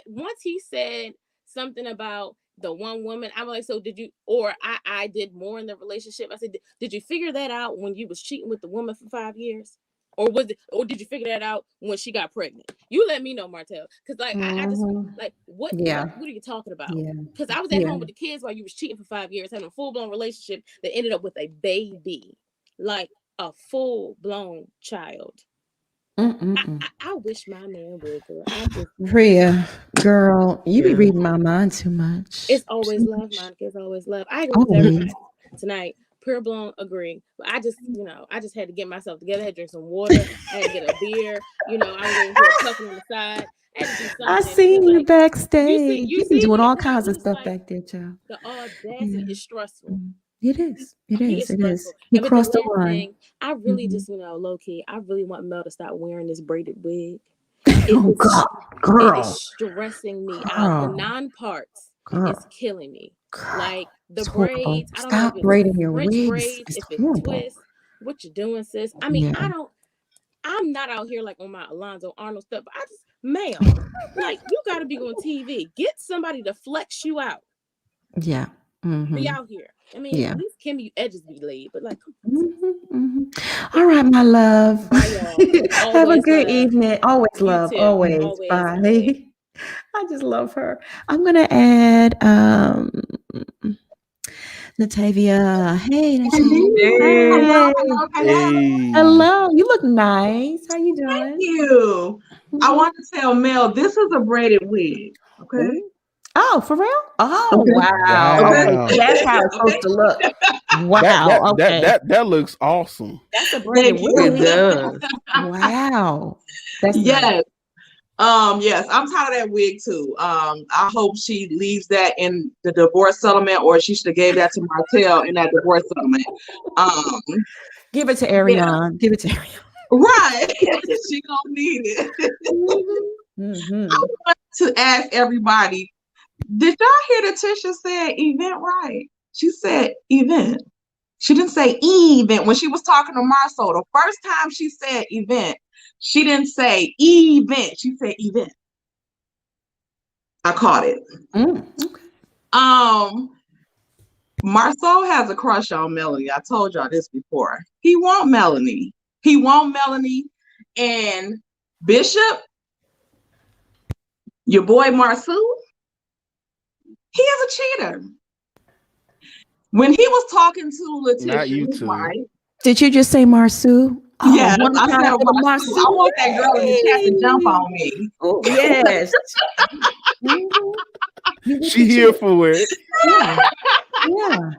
Speaker 7: Once he said something about the one woman, I'm like, so did you? Or I did more in the relationship. I said, did you figure that out when you was cheating with the woman for 5 years? Or did you figure that out when she got pregnant? You let me know, Martell. Because I just like what are you talking about? Because I was at home with the kids while you was cheating for 5 years, having a full-blown relationship that ended up with a baby. Like a full-blown child. I wish my man would, girl.
Speaker 3: Priya, girl, you be reading my mind too much.
Speaker 7: It's always love, Monica. It's always love. I agree with everybody tonight. Pure blown agree. But I just had to get myself together. I had to drink some water. I had to get a beer. I was over here puffing on the side.
Speaker 3: I seen you backstage. You be doing all kinds of stuff
Speaker 7: like,
Speaker 3: back there, child.
Speaker 7: The audacity is stressful.
Speaker 3: It is. It is.
Speaker 7: It is.
Speaker 3: He crossed the line.
Speaker 7: I really just, low key, I really want Mel to stop wearing this braided wig.
Speaker 3: God, girl.
Speaker 7: It is stressing me out. The non-parts is killing me. Like the braids. I don't
Speaker 3: Stop
Speaker 7: know if
Speaker 3: braiding your
Speaker 7: French
Speaker 3: wigs.
Speaker 7: braids, if it twists. What you doing, sis? I mean, I'm not out here like on my Alonzo Arnold stuff, but ma'am, like you gotta be on TV. Get somebody to flex you out.
Speaker 3: Yeah.
Speaker 7: Be out here. I mean, at least Kimmy edges be laid, but like,
Speaker 3: all right, my love.
Speaker 7: Bye, y'all.
Speaker 3: Have a good evening. Always love.
Speaker 7: Too.
Speaker 3: Always. Bye. Always. I just love her. I'm gonna add Natavia. Hey, Natavia.
Speaker 4: Hey.
Speaker 3: Hello. You look nice. How you doing?
Speaker 4: Thank you. I want to tell Mel this is a braided wig. Okay.
Speaker 3: Oh, for real? Oh, wow. Okay. That's how it's supposed to look. Wow.
Speaker 5: That looks awesome.
Speaker 3: That's a braided wig.
Speaker 4: It does.
Speaker 3: Wow. That's
Speaker 4: yes.
Speaker 3: Nice.
Speaker 4: Yes, I'm tired of that wig too. I hope she leaves that in the divorce settlement, or she should have gave that to Martell in that divorce settlement.
Speaker 3: Give it to Ariane. Give it to Ariane.
Speaker 4: Right. She gonna need it. I want to ask everybody, did y'all hear that Tisha said event right? She said event. She didn't say event when she was talking to Marceau. The first time she said event, she didn't say event. She said event. I caught it. Marceau has a crush on Melanie. I told y'all this before. He want Melanie. And Bishop, your boy Marceau, he is a cheater. When he was talking to Letitia,
Speaker 3: did you just say Marceau?
Speaker 4: Oh, yeah, I said Marceau. I want that girl in the chat to jump on me.
Speaker 3: Oh, yes.
Speaker 5: She here for it.
Speaker 3: Yeah.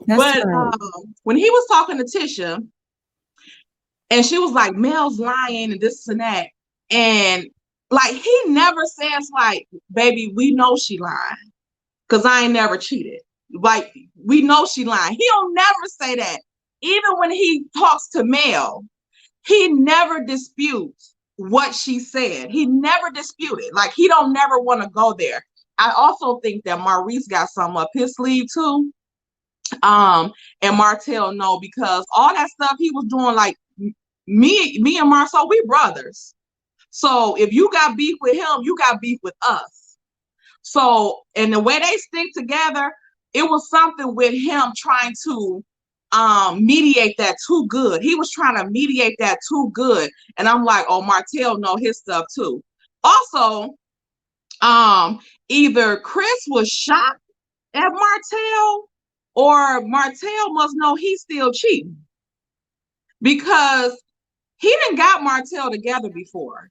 Speaker 4: But when he was talking to Tisha, and she was like, Mel's lying and this and that, and like he never says like, baby, we know she lying.
Speaker 8: because I ain't never cheated. Like, we know she lying. He'll never say that. Even when he talks to Mel, he never disputes what she said. He never disputed. Like, he don't never want to go there. I also think that Maurice got some up his sleeve too. And Martell know, because all that stuff he was doing, like me and Marcel, we brothers. So if you got beef with him, you got beef with us. So, and the way they stick together, it was something with him trying to mediate that too good. He was trying to mediate that too good. And I'm like, oh, Martell know his stuff too. Also, either Chris was shocked at Martell, or Martell must know he's still cheating, because he didn't got Martell together before,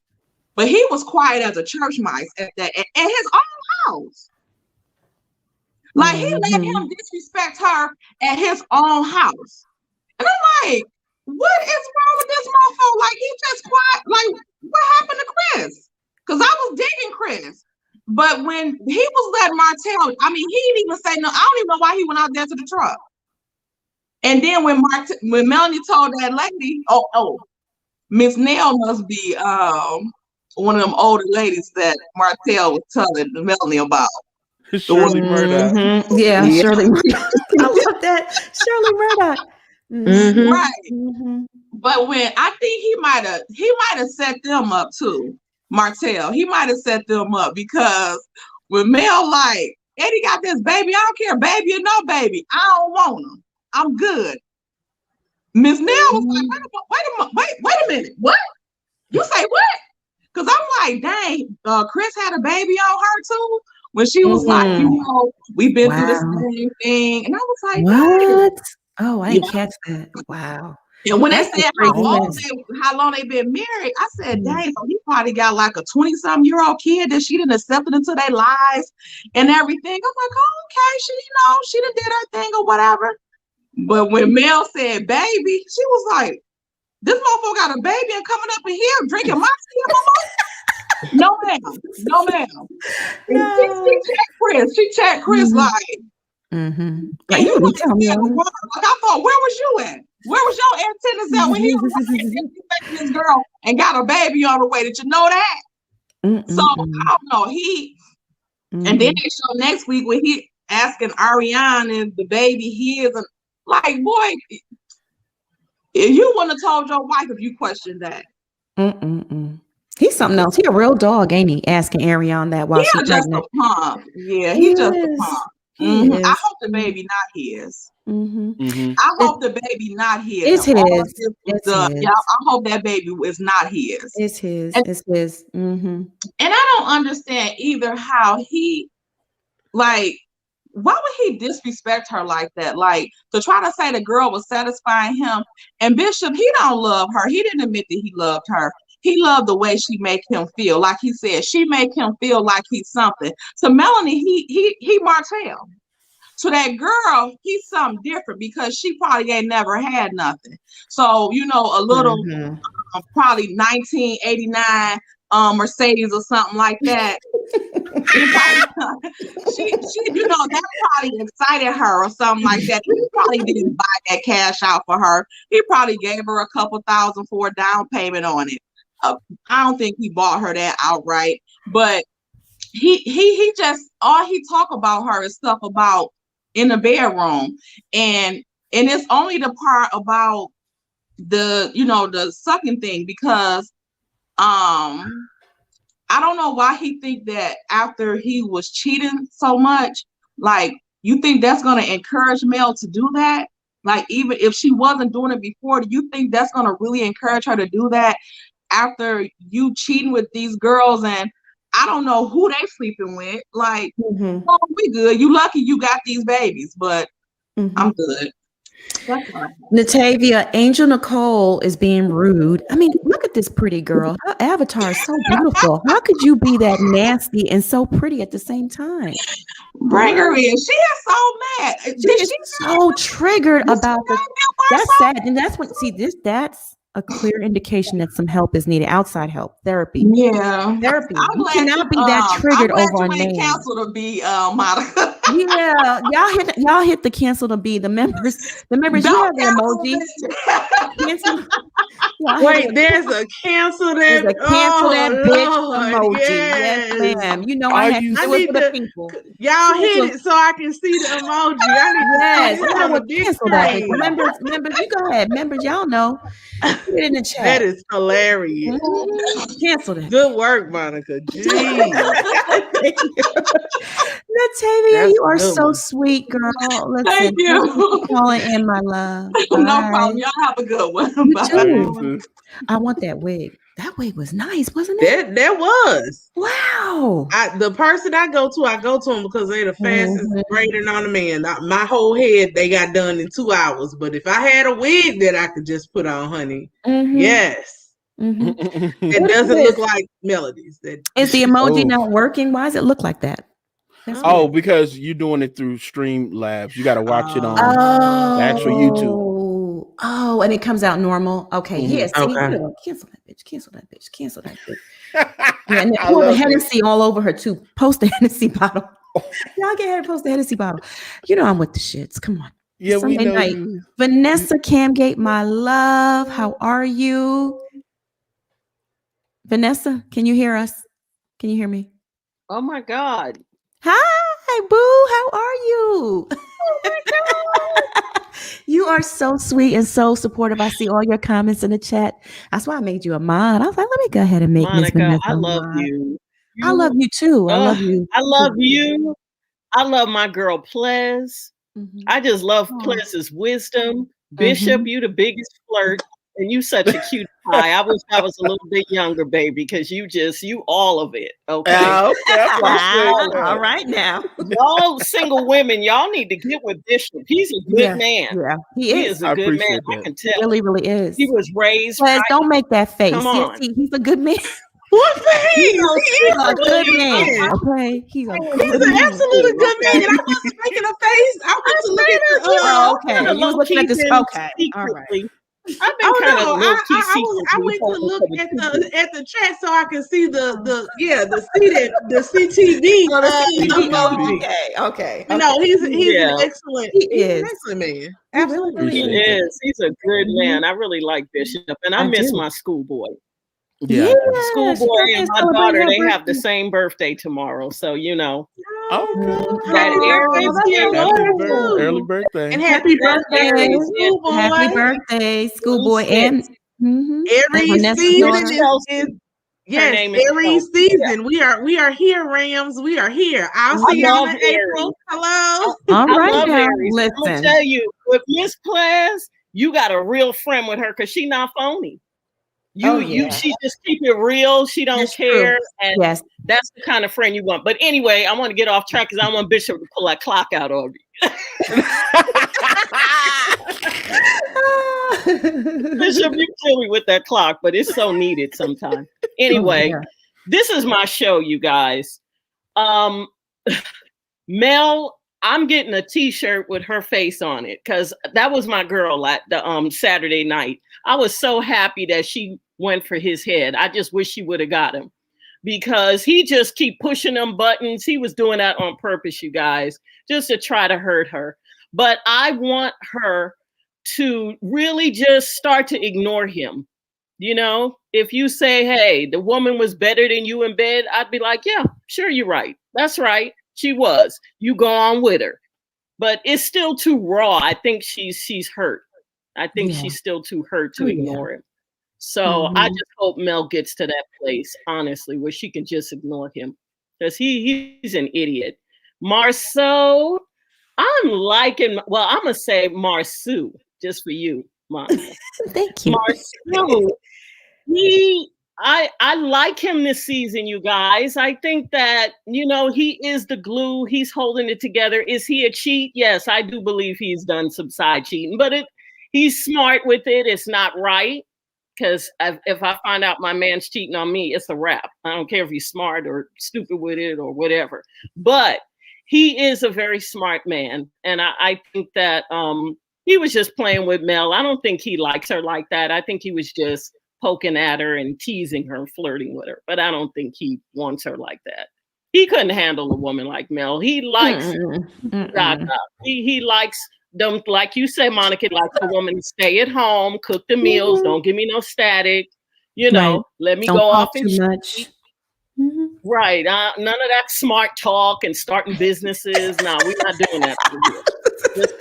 Speaker 8: but he was quiet as a church mice at his own house. Like, he let him disrespect her at his own house. And I'm like, what is wrong with this motherfucker? Like, he just quiet. Like, what happened to Chris? Because I was digging Chris. But when he was letting Martell, I mean, he didn't even say no. I don't even know why he went out there to the truck. And then when Melanie told that lady, Miss Nell must be one of them older ladies that Martell was telling Melanie about.
Speaker 5: Shirley Murdoch.
Speaker 3: Yeah, Shirley Murdoch. I love that. Shirley Murdoch.
Speaker 8: Right. But when I think he might have set them up too, Martell. He might have set them up, because when Mel like, Eddie got this baby, I don't care, baby or no baby, I don't want him. I'm good. Miss Nell was like, wait a minute, what? You say what? Because I'm like, dang, Chris had a baby on her too. When she was like, we've been through the same thing. And I was like,
Speaker 3: what? Dang. Oh, I didn't catch that. Wow.
Speaker 8: And when they said how long they been married, I said, dang, so he probably got like a 20-something-year-old kid that she didn't accept into their lives and everything. I'm like, oh, okay, she done did her thing or whatever. But when Mel said baby, she was like, this motherfucker got a baby and coming up in here drinking my tea, mama? No, ma'am. No. She checked Chris like, and you was like, I thought, where was you at? Where was your antennas at when he was disrespecting this girl and got a baby on the way? Did you know that? So I don't know. And then they show next week when he asking Ariane if the baby his, and like, boy, if you wouldn't have told your wife if you questioned that.
Speaker 3: He's something else. He a real dog, ain't he? Asking Ariane that while she's pregnant.
Speaker 8: Yeah, he's just a punk. I hope the baby not his. I hope the baby not his.
Speaker 3: It's his.
Speaker 8: I hope that baby is not his.
Speaker 3: It's his. It's his.
Speaker 8: And I don't understand either how he, like, why would he disrespect her like that? Like, to try to say the girl was satisfying him. And Bishop, he don't love her. He didn't admit that he loved her. He loved the way she make him feel. Like he said, she make him feel like he's something. So Melanie, he Martell. To that girl, he's something different, because she probably ain't never had nothing. So, a little, probably 1989 Mercedes or something like that. she that probably excited her or something like that. He probably didn't buy that cash out for her. He probably gave her a couple $1,000 for a down payment on it. I don't think he bought her that outright, but he just, all he talk about her is stuff about in the bedroom, and it's only the part about the the sucking thing, because I don't know why he think that after he was cheating so much, like, you think that's going to encourage Mel to do that? Like, even if she wasn't doing it before, do you think that's going to really encourage her to do that after you cheating with these girls? And I don't know who they sleeping with. Like, oh, we good. You lucky you got these babies, but I'm good.
Speaker 3: Natavia, Angel Nicole is being rude. I mean, look at this pretty girl. Her avatar is so beautiful. How could you be that nasty and so pretty at the same time?
Speaker 8: Bring her in. She is so mad.
Speaker 3: She's so triggered about the. That's sad, and that's when that's a clear indication that some help is needed, outside help, therapy.
Speaker 8: Yeah.
Speaker 3: Therapy.
Speaker 8: I'm
Speaker 3: You
Speaker 8: glad
Speaker 3: cannot be that triggered
Speaker 8: I'm glad
Speaker 3: over a
Speaker 8: you ain't
Speaker 3: name.
Speaker 8: canceled to be Monica.
Speaker 3: Yeah, y'all hit the cancel to be the members. The members, you
Speaker 8: Don't
Speaker 3: have the
Speaker 8: cancel
Speaker 3: emoji.
Speaker 8: me.
Speaker 3: Cancel. Y'all hit
Speaker 4: Wait,
Speaker 3: it.
Speaker 4: there's a cancel
Speaker 3: There's
Speaker 4: that.
Speaker 3: a cancel that bitch
Speaker 4: Lord,
Speaker 3: emoji.
Speaker 4: yes.
Speaker 3: Yes, ma'am. You know
Speaker 5: Are
Speaker 3: I had
Speaker 5: you-
Speaker 3: to
Speaker 4: I
Speaker 3: do it
Speaker 4: need
Speaker 3: for the
Speaker 4: to.
Speaker 3: people.
Speaker 4: Y'all hit
Speaker 3: Cancel.
Speaker 4: it so I can see the emoji. I need
Speaker 3: Yes,
Speaker 4: to see this
Speaker 3: you know
Speaker 4: on
Speaker 3: what?
Speaker 4: the big
Speaker 3: Cancel that bitch.
Speaker 4: screen.
Speaker 3: Members, you go ahead. Members, y'all know. Put it in the chat.
Speaker 4: That is hilarious.
Speaker 3: Mhm. Cancel that.
Speaker 4: Good work, Monica. Jeez.
Speaker 3: Latavia,
Speaker 4: That's
Speaker 3: you are
Speaker 4: a good
Speaker 3: so
Speaker 4: one.
Speaker 3: sweet, girl. Listen,
Speaker 8: Thank you.
Speaker 3: for calling in, my love.
Speaker 8: No
Speaker 3: Bye.
Speaker 8: problem. Y'all have a good one.
Speaker 3: You
Speaker 8: Bye.
Speaker 3: too. I want that wig. That wig was nice, wasn't it?
Speaker 4: That was.
Speaker 3: Wow.
Speaker 4: The person I go to them because they're the fastest
Speaker 3: Mhm.
Speaker 4: braiding on the man. My whole head they got done in 2 hours. But if I had a wig that I could just put on, honey,
Speaker 3: Mhm.
Speaker 4: yes,
Speaker 3: Mhm.
Speaker 4: it
Speaker 3: What is
Speaker 4: doesn't
Speaker 3: this?
Speaker 4: look like Melodies.
Speaker 3: Is the emoji
Speaker 5: Oh.
Speaker 3: not working? Why does it look like that? That's
Speaker 5: Oh,
Speaker 3: weird.
Speaker 5: because you're doing it through Streamlabs. You got to watch it on
Speaker 3: Oh,
Speaker 5: the actual YouTube.
Speaker 3: Oh, and it comes out normal. Okay,
Speaker 5: Mhm.
Speaker 3: yes.
Speaker 4: Okay.
Speaker 3: Cancel that bitch. Cancel that bitch. Cancel that bitch. Yeah, and then
Speaker 5: I
Speaker 3: pour the
Speaker 5: love it.
Speaker 3: Hennessy all over her too. Post the Hennessy bottle. Y'all get her to post the Hennessy bottle. You know I'm with the shits. Come on.
Speaker 5: Yeah, we
Speaker 3: Sunday
Speaker 5: know
Speaker 3: night.
Speaker 5: you.
Speaker 3: Vanessa Camgate, my love. How are you? Vanessa, can you hear us? Can you hear me?
Speaker 9: Oh my God.
Speaker 3: Hi, boo. How are you? Oh my God. You are so sweet and so supportive. I see all your comments in the chat. That's why I made you a mod. I was like, let me go ahead and make Miss
Speaker 9: Monica,
Speaker 3: Vanessa
Speaker 9: I
Speaker 3: a
Speaker 9: love
Speaker 3: mod.
Speaker 9: you.
Speaker 3: I love you too. I love you.
Speaker 9: I love you. I love my girl Plez.
Speaker 3: Mhm.
Speaker 9: I just love
Speaker 3: Aw.
Speaker 9: Plez's wisdom. Bishop, you the biggest flirt. And you such a cute pie. I wish I was a little bit younger, baby, because you all of it. Okay.
Speaker 5: Okay, I appreciate that.
Speaker 3: All right now.
Speaker 9: Y'all single women, y'all need to get with Bishop. He's a good man.
Speaker 3: Yeah, he
Speaker 9: He
Speaker 3: is.
Speaker 9: is a
Speaker 5: I
Speaker 9: good man.
Speaker 5: appreciate
Speaker 9: I
Speaker 5: that.
Speaker 9: can
Speaker 3: He
Speaker 9: tell.
Speaker 3: really, really is.
Speaker 9: He was raised
Speaker 3: Plez,
Speaker 9: right.
Speaker 3: don't make that face.
Speaker 9: Come
Speaker 3: Yes,
Speaker 9: on.
Speaker 3: he's a good man.
Speaker 4: What face?
Speaker 9: You
Speaker 4: He
Speaker 9: know,
Speaker 4: is
Speaker 3: A
Speaker 4: a
Speaker 3: good
Speaker 4: good
Speaker 3: man.
Speaker 4: man.
Speaker 3: Okay, he's a
Speaker 9: He's
Speaker 3: good
Speaker 4: He's an
Speaker 3: man.
Speaker 4: absolutely good man,
Speaker 9: Okay.
Speaker 4: and I wasn't making a face. I went to look at the.
Speaker 3: Oh, okay.
Speaker 9: Kinda
Speaker 3: You was looking at this.
Speaker 9: low-key
Speaker 3: Okay, all right.
Speaker 9: secretly. I've been
Speaker 4: Oh
Speaker 9: kind
Speaker 4: no,
Speaker 9: of low key
Speaker 4: I
Speaker 9: secretly
Speaker 4: went to
Speaker 9: holding
Speaker 4: look
Speaker 9: for the
Speaker 4: at
Speaker 9: people.
Speaker 4: the chat so I can see the CTV
Speaker 3: Oh, the CTV.
Speaker 4: emoji.
Speaker 3: Okay.
Speaker 4: But no, he's an
Speaker 9: Yeah,
Speaker 4: excellent
Speaker 3: He
Speaker 4: he's an
Speaker 3: is.
Speaker 4: excellent man.
Speaker 3: He really,
Speaker 4: Absolutely.
Speaker 3: really
Speaker 9: he
Speaker 5: Appreciate
Speaker 3: is.
Speaker 9: is. He's a good
Speaker 3: Mhm.
Speaker 9: man. I really like Bishop, and I
Speaker 3: I
Speaker 9: miss
Speaker 3: do.
Speaker 9: my schoolboy.
Speaker 5: Yeah, I do.
Speaker 9: Schoolboy
Speaker 3: she
Speaker 9: and my
Speaker 3: celebrating
Speaker 9: daughter,
Speaker 3: her
Speaker 9: they have the
Speaker 3: birthday.
Speaker 9: same birthday tomorrow, so you know
Speaker 5: Okay.
Speaker 9: that
Speaker 4: Happy birthday
Speaker 9: Aries
Speaker 4: to your daughter
Speaker 5: Early
Speaker 4: too.
Speaker 5: birthday.
Speaker 4: And
Speaker 3: Happy
Speaker 4: happy birthday,
Speaker 9: Aries, yeah,
Speaker 4: schoolboy.
Speaker 3: Happy birthday, schoolboy, and and
Speaker 4: Every
Speaker 3: Vanessa's
Speaker 4: season
Speaker 3: daughter.
Speaker 4: is
Speaker 9: Her
Speaker 4: yes,
Speaker 9: name is
Speaker 4: every
Speaker 9: Chelsea.
Speaker 4: season we are here, Rams. We are here. I'll
Speaker 9: I
Speaker 4: see y'all
Speaker 9: love
Speaker 4: in
Speaker 9: Aries.
Speaker 4: April. Hello.
Speaker 3: All
Speaker 9: I
Speaker 3: right
Speaker 9: love
Speaker 3: now,
Speaker 9: Aries. I'm gonna
Speaker 3: listen.
Speaker 9: tell you, with Miss Class, you got a real friend with her because she not phony.
Speaker 3: Oh, yeah.
Speaker 9: She just keep it real. She don't
Speaker 3: That's
Speaker 9: care,
Speaker 3: true.
Speaker 9: and
Speaker 3: Yes.
Speaker 9: that's the kind of friend you want. But anyway, I want to get off track because I want Bishop to pull that clock out of you. Bishop, you kill me with that clock, but it's so needed sometimes. Anyway,
Speaker 3: yeah.
Speaker 9: this is my show, you guys. Mel, I'm getting a T-shirt with her face on it because that was my girl at the Saturday night. I was so happy that she went for his head. I just wish she would have got him because he just keep pushing them buttons. He was doing that on purpose, you guys, just to try to hurt her. But I want her to really just start to ignore him. You know, if you say, hey, the woman was better than you in bed, I'd be like, yeah, sure, you're right. That's right. She was. You go on with her. But it's still too raw. I think she's hurt. I think
Speaker 3: Yeah.
Speaker 9: she's still too hurt to
Speaker 3: Oh, yeah.
Speaker 9: ignore him. So I just hope Mel gets to that place, honestly, where she can just ignore him. Because he's an idiot. Marceau, I'm liking, well, I'm going to say Marceau, just for you, Monica.
Speaker 3: Thank you.
Speaker 9: Marceau, I like him this season, you guys. I think that, you know, he is the glue. He's holding it together. Is he a cheat? Yes, I do believe he's done some side cheating, but he's smart with it. It's not right. Because if I find out my man's cheating on me, it's a wrap. I don't care if he's smart or stupid with it or whatever. But he is a very smart man. And I think that he was just playing with Mel. I don't think he likes her like that. I think he was just poking at her and teasing her, flirting with her. But I don't think he wants her like that. He couldn't handle a woman like Mel. He likes Gaga. He likes them, like you say, Monica, likes the woman to stay at home, cook the meals, don't give me no static, you know, let me
Speaker 3: Don't
Speaker 9: go
Speaker 3: talk
Speaker 9: off and
Speaker 3: too much.
Speaker 9: right. None of that smart talk and starting businesses. No, we're not doing that over here.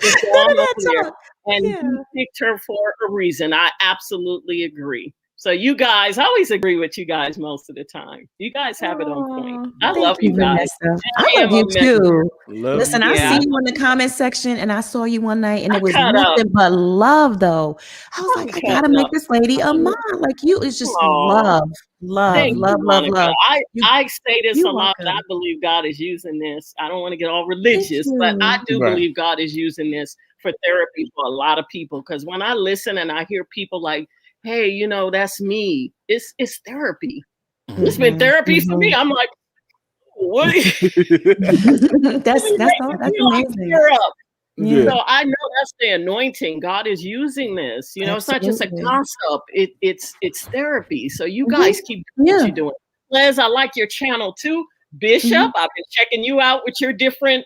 Speaker 9: Just go on over there. And you picked her for a reason. I absolutely agree. So you guys, I always agree with you guys most of the time. You guys have it on point. I love you guys.
Speaker 3: I love you too.
Speaker 5: Love
Speaker 3: Listen,
Speaker 5: you.
Speaker 3: I see you in the comment section, and I saw you one night, and it was
Speaker 9: cut
Speaker 3: nothing but love, though. I was like, I gotta make this lady a mom. Like you is just love,
Speaker 9: Thank
Speaker 3: love,
Speaker 9: you,
Speaker 3: love,
Speaker 9: Monica.
Speaker 3: love.
Speaker 9: I say this
Speaker 3: you're
Speaker 9: a lot, but I
Speaker 3: welcome.
Speaker 9: believe God is using this. I don't want to get all religious, but I do
Speaker 5: Right.
Speaker 9: believe God is using this for therapy for a lot of people. Because when I listen and I hear people like, hey, you know, that's me. It's therapy. It's been therapy for me. I'm like, what?
Speaker 3: That's amazing.
Speaker 5: Yeah.
Speaker 9: So I know that's the anointing. God is using this. You know, it's not just a gossip. It's therapy. So you guys keep doing what you're doing. Les, I like your channel too. Bishop, I've been checking you out with your different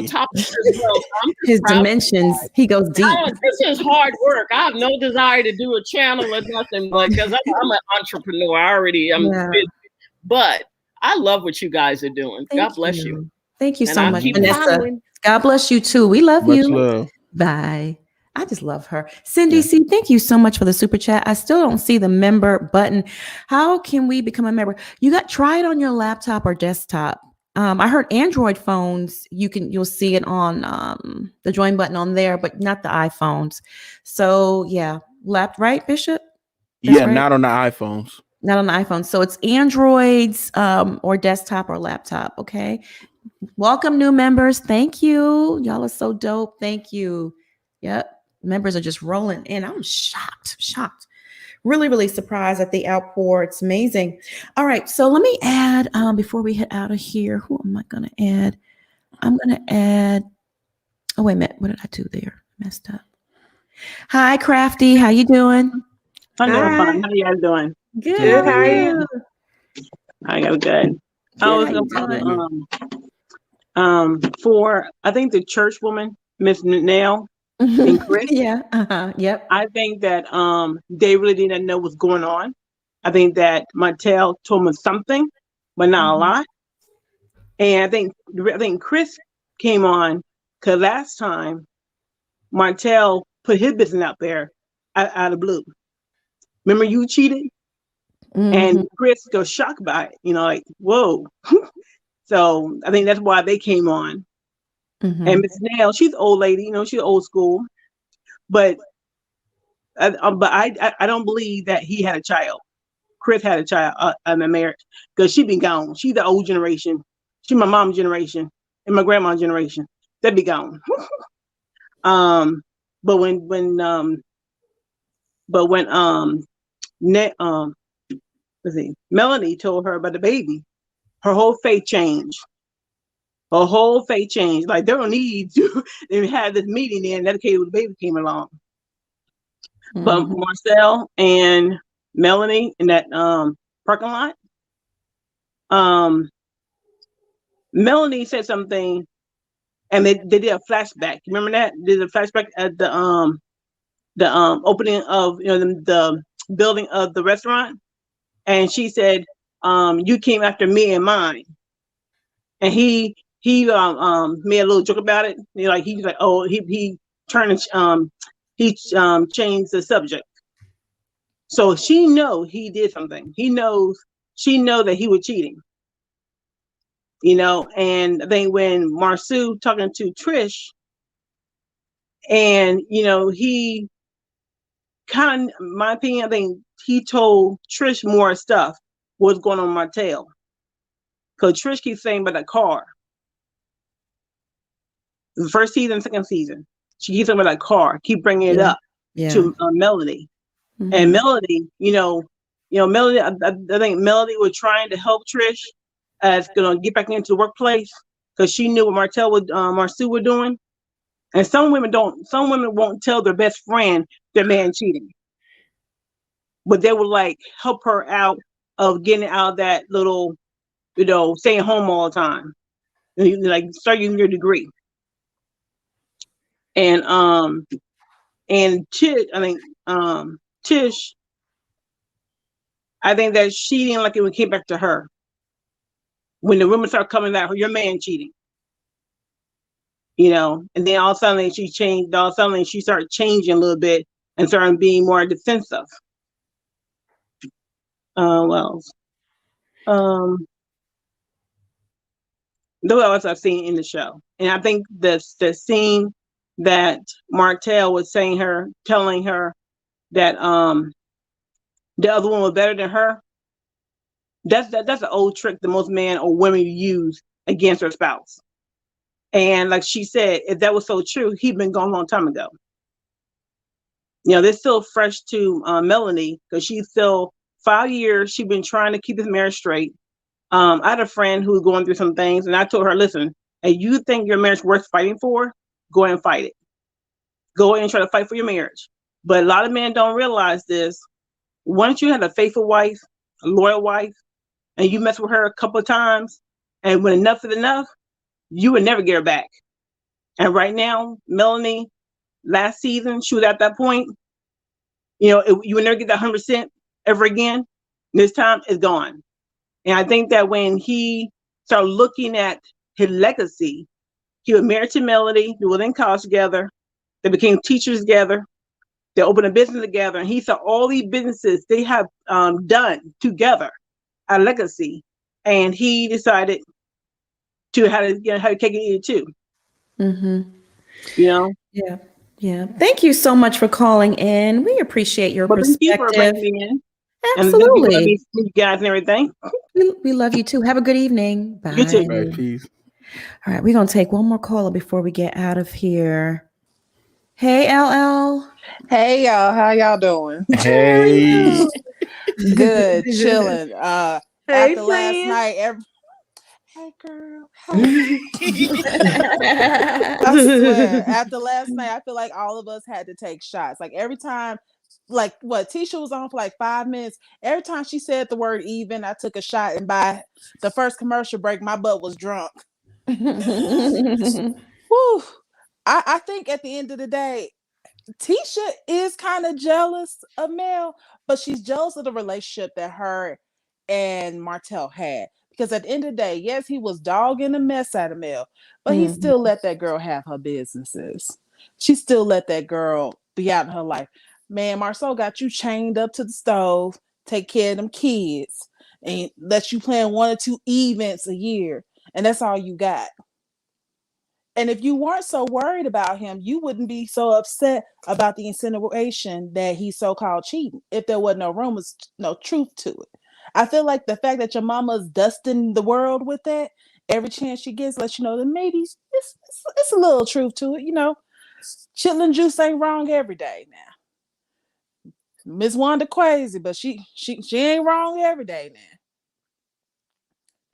Speaker 9: topics as well. So
Speaker 3: His dimensions, he goes deep.
Speaker 9: This is hard work. I have no desire to do a channel or nothing, but because I'm an entrepreneur, I'm busy. But I love what you guys are doing. God bless you.
Speaker 3: Thank you
Speaker 9: And
Speaker 3: so
Speaker 9: I'll
Speaker 3: much,
Speaker 9: keep
Speaker 3: Vanessa.
Speaker 9: following.
Speaker 3: God bless you too. We love
Speaker 5: Much
Speaker 3: you.
Speaker 5: love.
Speaker 3: Bye. I just love her. Cindy C, thank you so much for the super chat. I still don't see the member button. How can we become a member? Try it on your laptop or desktop. I heard Android phones, you'll see it on the join button on there, but not the iPhones. So yeah, right, Bishop? That's right?
Speaker 5: Not on the iPhones.
Speaker 3: Not on the iPhone. So it's Androids or desktop or laptop. Okay. Welcome, new members. Thank you. Y'all are so dope. Thank you. Yep. Members are just rolling in. I'm shocked. Really, really surprised at the outpour. It's amazing. All right. So let me add, before we head out of here, who am I going to add? I'm going to add, oh, wait a minute. What did I do there? Messed up. Hi, Crafty. How you doing?
Speaker 10: I'm doing fine. How y'all doing?
Speaker 3: Good.
Speaker 4: How are you?
Speaker 10: I got good. I was for I think the church woman, Miss Nell and Chris.
Speaker 3: Yep.
Speaker 10: I think that they really didn't know what's going on. I think that Martell told them something, but not a lot. And I think Chris came on because last time Martell put his business out there out of blue. Remember you cheated? And Chris goes shocked by it, like, whoa. So I think that's why they came on. And Miss Nail, she's an old lady, she's old school. But I don't believe that he had a child. Chris had a child in the marriage because she been gone. She's the old generation. She's my mom's generation and my grandma's generation. They'd be gone. But when Melanie told her about the baby, her whole faith changed. Like they don't need to. They had this meeting there, and that kid with the baby came along. But Marcel and Melanie in that parking lot, Melanie said something, and they did a flashback. You remember that? They did a flashback at the opening of the building of the restaurant, and she said, "You came after me and mine," and he made a little joke about it. He was like, oh, he turned he changed the subject. So she he did something. She know that he was cheating. And I think when Marsu talking to Trish, and he kind of, in my opinion, I think he told Trish more stuff what's going on Martell. Because Trish keeps saying about that car. The first season, second season, she keeps talking about that car. Keep bringing it up to Melody, and Melody, Melody. I think Melody was trying to help Trish as gonna get back into the workplace because she knew what Martell Marsu were doing, And some women don't. Some women won't tell their best friend their man cheating, but they would like help her out of getting out of that little, staying home all the time, like studying your degree. And Tish, Tish, I think that she didn't like it when it came back to her. When the rumors started coming out, your man cheating, and then all of a sudden she changed. All of a sudden she started changing a little bit and started being more defensive. What else? What else I've seen in the show, and I think the scene that Martell was telling her that the other one was better than her. That's an old trick that most men or women use against their spouse. And like she said, if that was so true, he'd been gone a long time ago. They're still fresh to Melanie because she's still 5 years. She's been trying to keep this marriage straight. I had a friend who was going through some things, and I told her, listen, if you think your marriage worth fighting for, go ahead and fight it. Go ahead and try to fight for your marriage. But a lot of men don't realize this. Once you have a faithful wife, a loyal wife, and you mess with her a couple of times, and when enough is enough, you would never get her back. And right now, Melanie, last season, she was at that point. You would never get that 100% ever again. This time, it's gone. And I think that when he started looking at his legacy, he was married to Melody. They were in college together. They became teachers together. They opened a business together. And he saw all these businesses they have done together, a legacy. And he decided to how to take it too.
Speaker 3: Mm-hmm.
Speaker 10: Yeah.
Speaker 3: Yeah. Thank you so much for calling in. We appreciate your perspective.
Speaker 10: Thank you for inviting me in.
Speaker 3: Absolutely.
Speaker 10: And you guys and everything.
Speaker 3: We love you too. Have a good evening. Bye.
Speaker 10: You too.
Speaker 5: Right, peace.
Speaker 3: All right, we're gonna take one more caller before we get out of here. Hey, LL.
Speaker 11: Hey y'all, how y'all doing?
Speaker 5: Hey.
Speaker 11: Good, chilling.
Speaker 4: Hey,
Speaker 11: After last
Speaker 4: friend.
Speaker 11: night, hey girl, hey. I swear, after last night, I feel like all of us had to take shots. Like every time, like what Tisha was on for like 5 minutes. Every time she said the word even, I took a shot, and by the first commercial break, my butt was drunk. Whew. I think at the end of the day, Tisha is kind of jealous of Mel, but she's jealous of the relationship that her and Martell had. Because at the end of the day, yes, he was dogging the mess out of Mel, but he still let that girl have her businesses. She still let that girl be out in her life. Man, Marcel got you chained up to the stove, take care of them kids, and let you plan 1 or 2 events a year, and that's all you got. And if you weren't so worried about him, you wouldn't be so upset about the insinuation that he's so-called cheating if there wasn't no rumors, no truth to it. I feel like the fact that your mama's dusting the world with that, every chance she gets lets you know that maybe it's a little truth to it. Chitlin juice ain't wrong every day now. Miss Wanda crazy, but she ain't wrong every day now.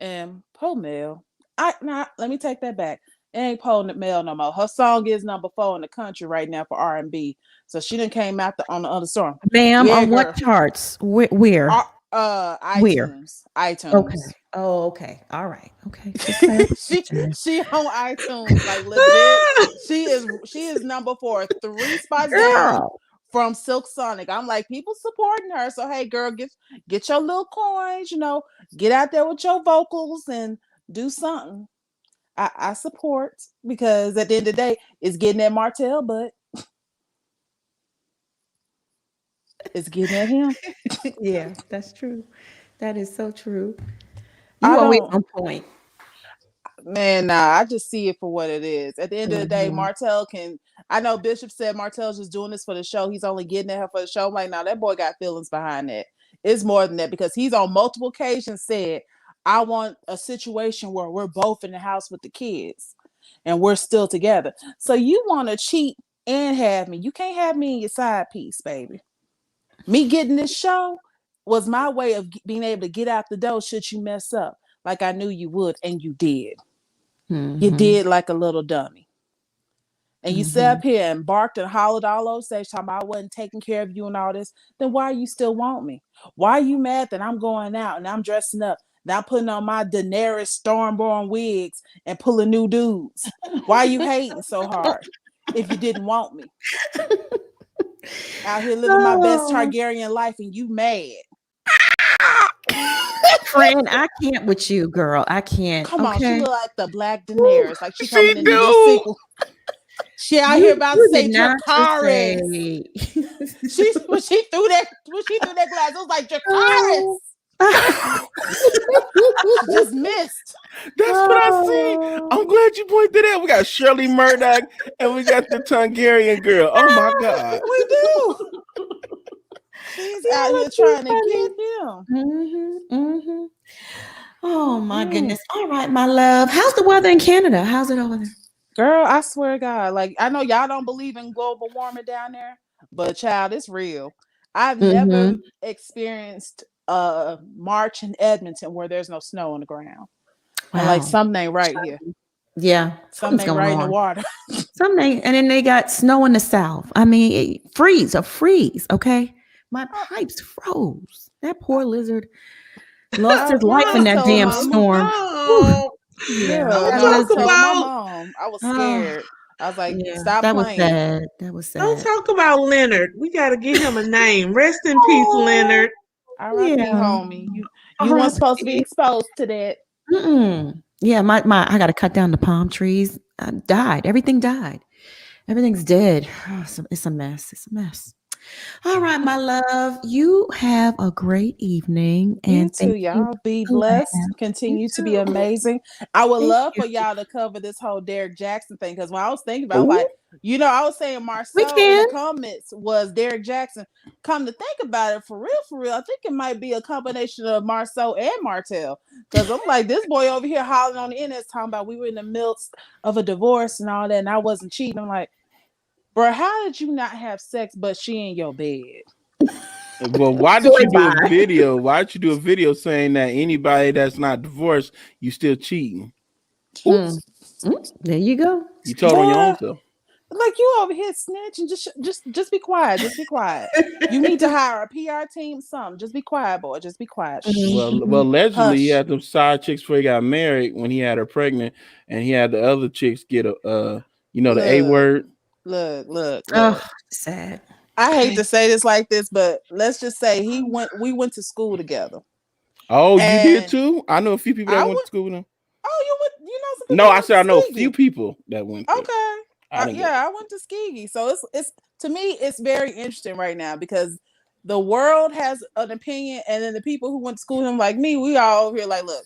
Speaker 11: And poor Mel. Let me take that back. It ain't Poe Mel no more. Her song is number 4 in the country right now for R&B. So she done came out on the other song.
Speaker 3: Ma'am, on what charts? Where?
Speaker 11: iTunes.
Speaker 3: Where?
Speaker 11: iTunes.
Speaker 3: Okay. Oh, okay. All right. Okay.
Speaker 11: she on iTunes, like legit. She is number 4, 3 spots down from Silk Sonic. I'm like, people supporting her. So hey, girl, get your little coins, get out there with your vocals and do something. I support, because at the end of the day, it's getting at Martell, but it's getting at him.
Speaker 3: Yeah, that's true. That is so true. You always on point.
Speaker 11: Man, nah, I just see it for what it is. At the end of the day, Martell I know Bishop said Martell's just doing this for the show. He's only getting at her for the show. I'm like, nah, that boy got feelings behind that. It's more than that, because he's on multiple occasions said, I want a situation where we're both in the house with the kids and we're still together. So you want to cheat and have me. You can't have me in your side piece, baby. Me getting this show was my way of being able to get out the door should you mess up, like I knew you would, and you did. You did like a little dummy. and you sit up here and barked and hollered all over stage talking about I wasn't taking care of you and all this, then why you still want me? Why are you mad that I'm going out and I'm dressing up, now putting on my Daenerys Stormborn wigs and pulling new dudes? Why are you hating so hard if you didn't want me? Out here living my best Targaryen life and you mad.
Speaker 3: Friend, I can't with you, girl. I can't.
Speaker 11: Come on, she
Speaker 3: Okay.
Speaker 11: look like the Black Daenerys, like she
Speaker 5: She
Speaker 11: coming in the new
Speaker 5: do.
Speaker 11: sequel. She out here about to say
Speaker 3: did not just
Speaker 11: Dracarys.
Speaker 3: say-
Speaker 11: When she threw that glass, it was like Dracarys. She just missed.
Speaker 5: That's what I see. I'm glad you pointed that. We got Shirley Murdoch and we got the Targaryen girl. Oh my God.
Speaker 11: We do. She's out here trying to get him.
Speaker 3: Oh my goodness. All right, my love. How's the weather in Canada? How's it over there?
Speaker 11: Girl, I swear to God, like I know y'all don't believe in global warming down there, but child, it's real. I've never experienced a March in Edmonton where there's no snow on the ground. And like something ain't right here.
Speaker 3: Yeah,
Speaker 11: Something ain't right in the water.
Speaker 3: Something, and then they got snow in the south. I mean, freeze. Okay, my pipes froze. That poor lizard lost his life in that damn storm.
Speaker 11: Yeah,
Speaker 4: Don't talk about.
Speaker 11: my mom. I was scared. I was like, stop
Speaker 3: that
Speaker 11: playing.
Speaker 3: Was sad. That was sad.
Speaker 4: Don't talk about Leonard. We got to give him a name. Rest in peace, Leonard.
Speaker 11: R.I.P. homie. You weren't supposed to be exposed to that.
Speaker 3: Yeah, my I got to cut down the palm trees. Died. Everything died. Everything's dead. Oh, it's a mess. It's a mess. All right, my love. You have a great evening. And
Speaker 11: you too, y'all. Be blessed. Continue to be amazing. I would love for y'all to cover this whole Derek Jackson thing, because when I was thinking about it, like, I was saying Marcel in the comments was Derek Jackson. Come to think about it, for real, I think it might be a combination of Marcel and Martell. Because I'm like, this boy over here hollering on the internet talking about we were in the midst of a divorce and all that, and I wasn't cheating. I'm like, bro, how did you not have sex but she in your bed?
Speaker 5: Well, why did you do a video? Why did you do a video saying that anybody that's not divorced, you still cheating?
Speaker 3: There you go.
Speaker 5: You told on your own self.
Speaker 11: Like, you over here snitching. Just be quiet. Just be quiet. You need to hire a PR team. Something. Just be quiet, boy. Just be quiet.
Speaker 5: Well, allegedly he had them side chicks before he got married when he had her pregnant, and he had the other chicks get the A word.
Speaker 11: Look.
Speaker 3: Oh, sad.
Speaker 11: I hate to say this like this, but let's just say we went to school together.
Speaker 5: Oh, and you did too? I know a few people that went to school with him.
Speaker 11: Oh, you went? You know some?
Speaker 5: No, I said I know a few people that went.
Speaker 11: Okay. I went to Skeggy. So it's to me, it's very interesting right now because the world has an opinion, and then the people who went to school with him, like me, we all over here like, look,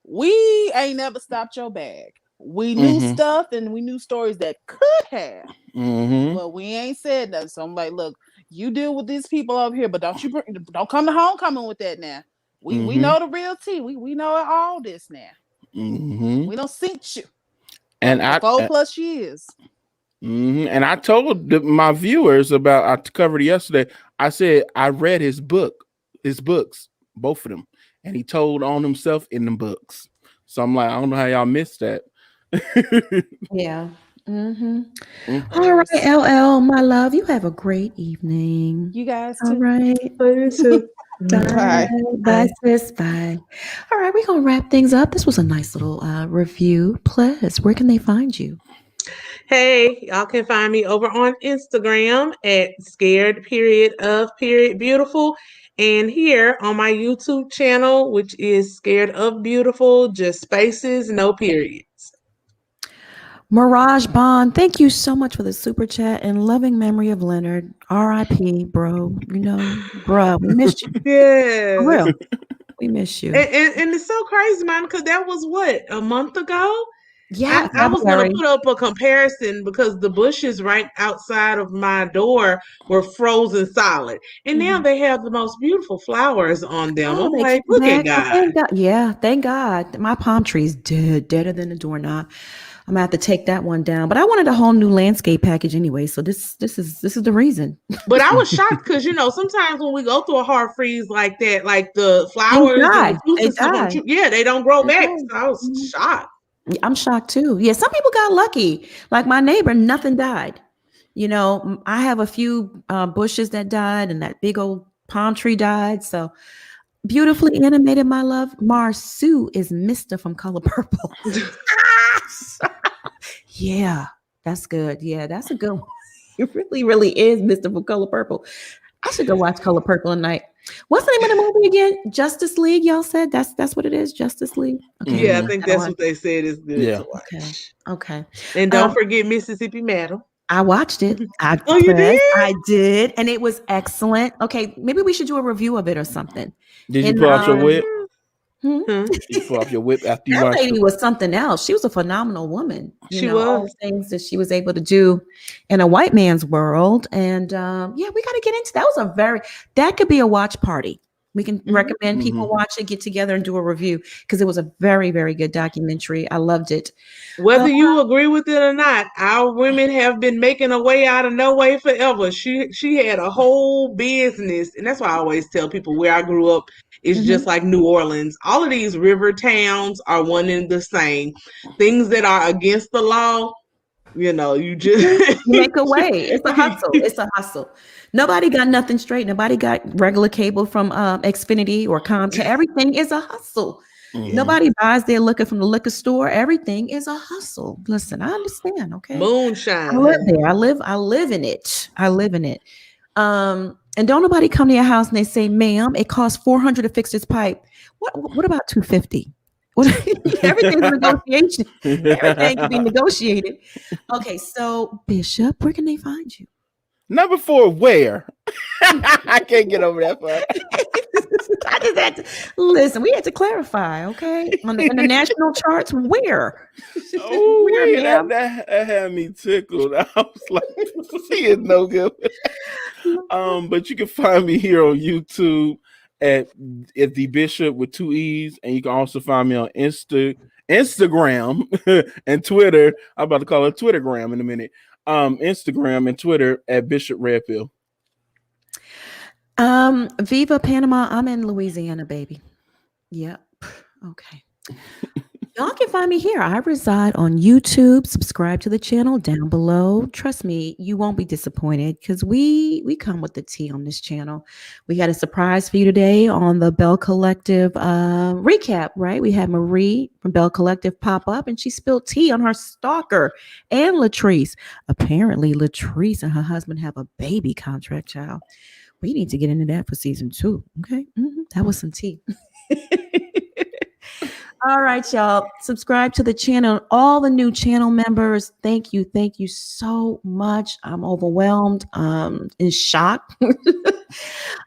Speaker 11: we ain't never stopped your bag. We knew stuff and we knew stories that could have, but we ain't said nothing. So I'm like, look, you deal with these people over here, but don't come to homecoming with that now. We know the real tea. We know all this now. We don't sink you.
Speaker 5: And
Speaker 11: I 4+ years.
Speaker 5: And I told my viewers I covered it yesterday. I said I read his books, both of them, and he told on himself in them books. So I'm like, I don't know how y'all missed that.
Speaker 3: Yeah. All right, LL, my love, you have a great evening.
Speaker 11: You guys too.
Speaker 3: All right. Bye, sis. Bye. All right, we're gonna wrap things up. This was a nice little review. Plus, where can they find you?
Speaker 4: Hey, y'all can find me over on Instagram at scared_of_beautiful, and here on my YouTube channel, which is Scared of Beautiful, just spaces, no periods.
Speaker 3: Mirage Bond, thank you so much for the super chat and loving memory of Leonard. R.I.P. bro. Bruh, we missed you.
Speaker 4: Yeah.
Speaker 3: For real. We miss you.
Speaker 4: And it's so crazy, man, because that was a month ago?
Speaker 3: Yeah.
Speaker 4: I was going to put up a comparison because the bushes right outside of my door were frozen solid. And now they have the most beautiful flowers on them. I'm like, look at God.
Speaker 3: Thank God. Yeah, thank God. My palm tree's deader than a doorknob. I'm gonna have to take that one down. But I wanted a whole new landscape package anyway. So this is the reason.
Speaker 4: But I was shocked because sometimes when we go through a hard freeze like that, like the flowers and the
Speaker 3: they die.
Speaker 4: they don't grow back. So I was shocked.
Speaker 3: I'm shocked too. Yeah, some people got lucky. Like my neighbor, nothing died. I have a few bushes that died, and that big old palm tree died. So beautifully animated, my love. Marsu is Mister from Color Purple. Yeah, that's good. Yeah, that's a good one. It really, really is Mister from Color Purple. I should go watch Color Purple tonight. What's the name of the movie again? Justice League. Y'all said that's what it is. Justice League. Okay.
Speaker 4: Yeah, I
Speaker 5: Mhm.
Speaker 4: think
Speaker 3: gotta
Speaker 4: that's
Speaker 3: watch
Speaker 4: what they said is good
Speaker 5: Yeah.
Speaker 4: to watch.
Speaker 3: Okay.
Speaker 4: And don't forget Mississippi Madam.
Speaker 3: I watched it. I
Speaker 4: Oh, you
Speaker 3: pressed.
Speaker 4: did?
Speaker 3: I did, and it was excellent. Okay, maybe we should do a review of it or something.
Speaker 5: Did you
Speaker 3: And
Speaker 5: pull out your whip?
Speaker 3: hmm?
Speaker 5: Did you pull off your whip after you
Speaker 3: That
Speaker 5: watched
Speaker 3: lady
Speaker 5: it?
Speaker 3: was something else. She was a phenomenal woman.
Speaker 4: She
Speaker 3: All
Speaker 4: was.
Speaker 3: the things that she was able to do in a white man's world. And yeah, we got to get into that. That could be a watch party. We can recommend people watch it, get together and do a review because it was a very, very good documentary. I loved it.
Speaker 4: Whether you agree with it or not, our women have been making a way out of no way forever. She had a whole business, and that's why I always tell people where I grew up is just like New Orleans. All of these river towns are one and the same. Things that are against the law, you just
Speaker 3: You make a way. It's a hustle. It's a hustle. Nobody got nothing straight. Nobody got regular cable from Xfinity or Comcast. Everything is a hustle.
Speaker 5: Mhm.
Speaker 3: Nobody buys their liquor from the liquor store. Everything is a hustle. Listen, I understand. Okay,
Speaker 4: moonshine.
Speaker 3: I live
Speaker 4: Honey.
Speaker 3: there. I live in it. I live in it. And don't nobody come to your house and they say, "Ma'am, it costs $400 to fix this pipe." What about $250? Everything's negotiation. Everything can be negotiated. Okay, so Bishop, where can they find you?
Speaker 5: Number 4, where? I can't get over that part.
Speaker 3: I just had to listen. We had to clarify, okay? In the national charts, where?
Speaker 5: Oh,
Speaker 3: Where,
Speaker 5: wait,
Speaker 3: ma'am?
Speaker 5: that had me tickled. I was like, she is no good. But you can find me here on YouTube at the Bishop with 2 E's, and you can also find me on Instagram and Twitter. I'm about to call it Twittergram in a minute. Instagram and Twitter at Bishop Redfield.
Speaker 3: Viva Panama. I'm in Louisiana, baby. Yep. Okay. Y'all can find me here. I reside on YouTube. Subscribe to the channel down below. Trust me, you won't be disappointed because we come with the tea on this channel. We got a surprise for you today on the Bell Collective recap, right? We had Marie from Bell Collective pop up and she spilled tea on her stalker and Latrice. Apparently, Latrice and her husband have a baby contract, child. We need to get into that for season 2. Okay. That was some tea. All right, y'all. Subscribe to the channel. All the new channel members, thank you. Thank you so much. I'm overwhelmed, in shock.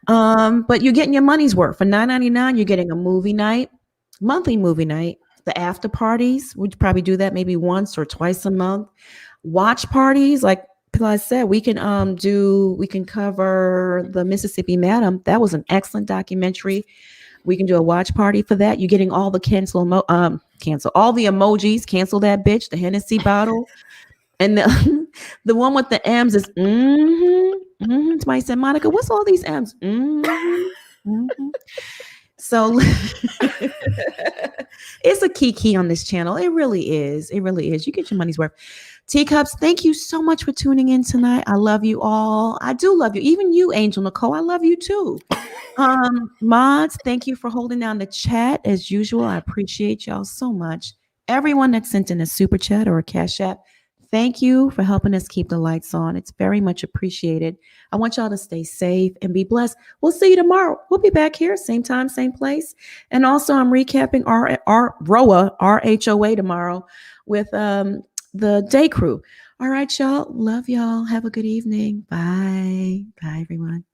Speaker 3: But you're getting your money's worth. For $9.99, you're getting a movie night, monthly movie night, the after parties. We'd probably do that maybe once or twice a month. Watch parties, like I said, we can cover the Mississippi Madam. That was an excellent documentary. We can do a watch party for that. You're getting all the cancel all the emojis, cancel that bitch, the Hennessy bottle. And the one with the M's is Somebody said, Monica, what's all these M's? So it's a key on this channel. It really is. It really is. You get your money's worth. Teacups, thank you so much for tuning in tonight. I love you all. I do love you. Even you, Angel Nicole. I love you too. Mods, thank you for holding down the chat as usual. I appreciate y'all so much. Everyone that sent in a super chat or a cash app, thank you for helping us keep the lights on. It's very much appreciated. I want y'all to stay safe and be blessed. We'll see you tomorrow. We'll be back here, same time, same place. And also, I'm recapping our ROA, RHOA tomorrow with the day crew. All right, y'all. Love y'all. Have a good evening. Bye. Bye, everyone.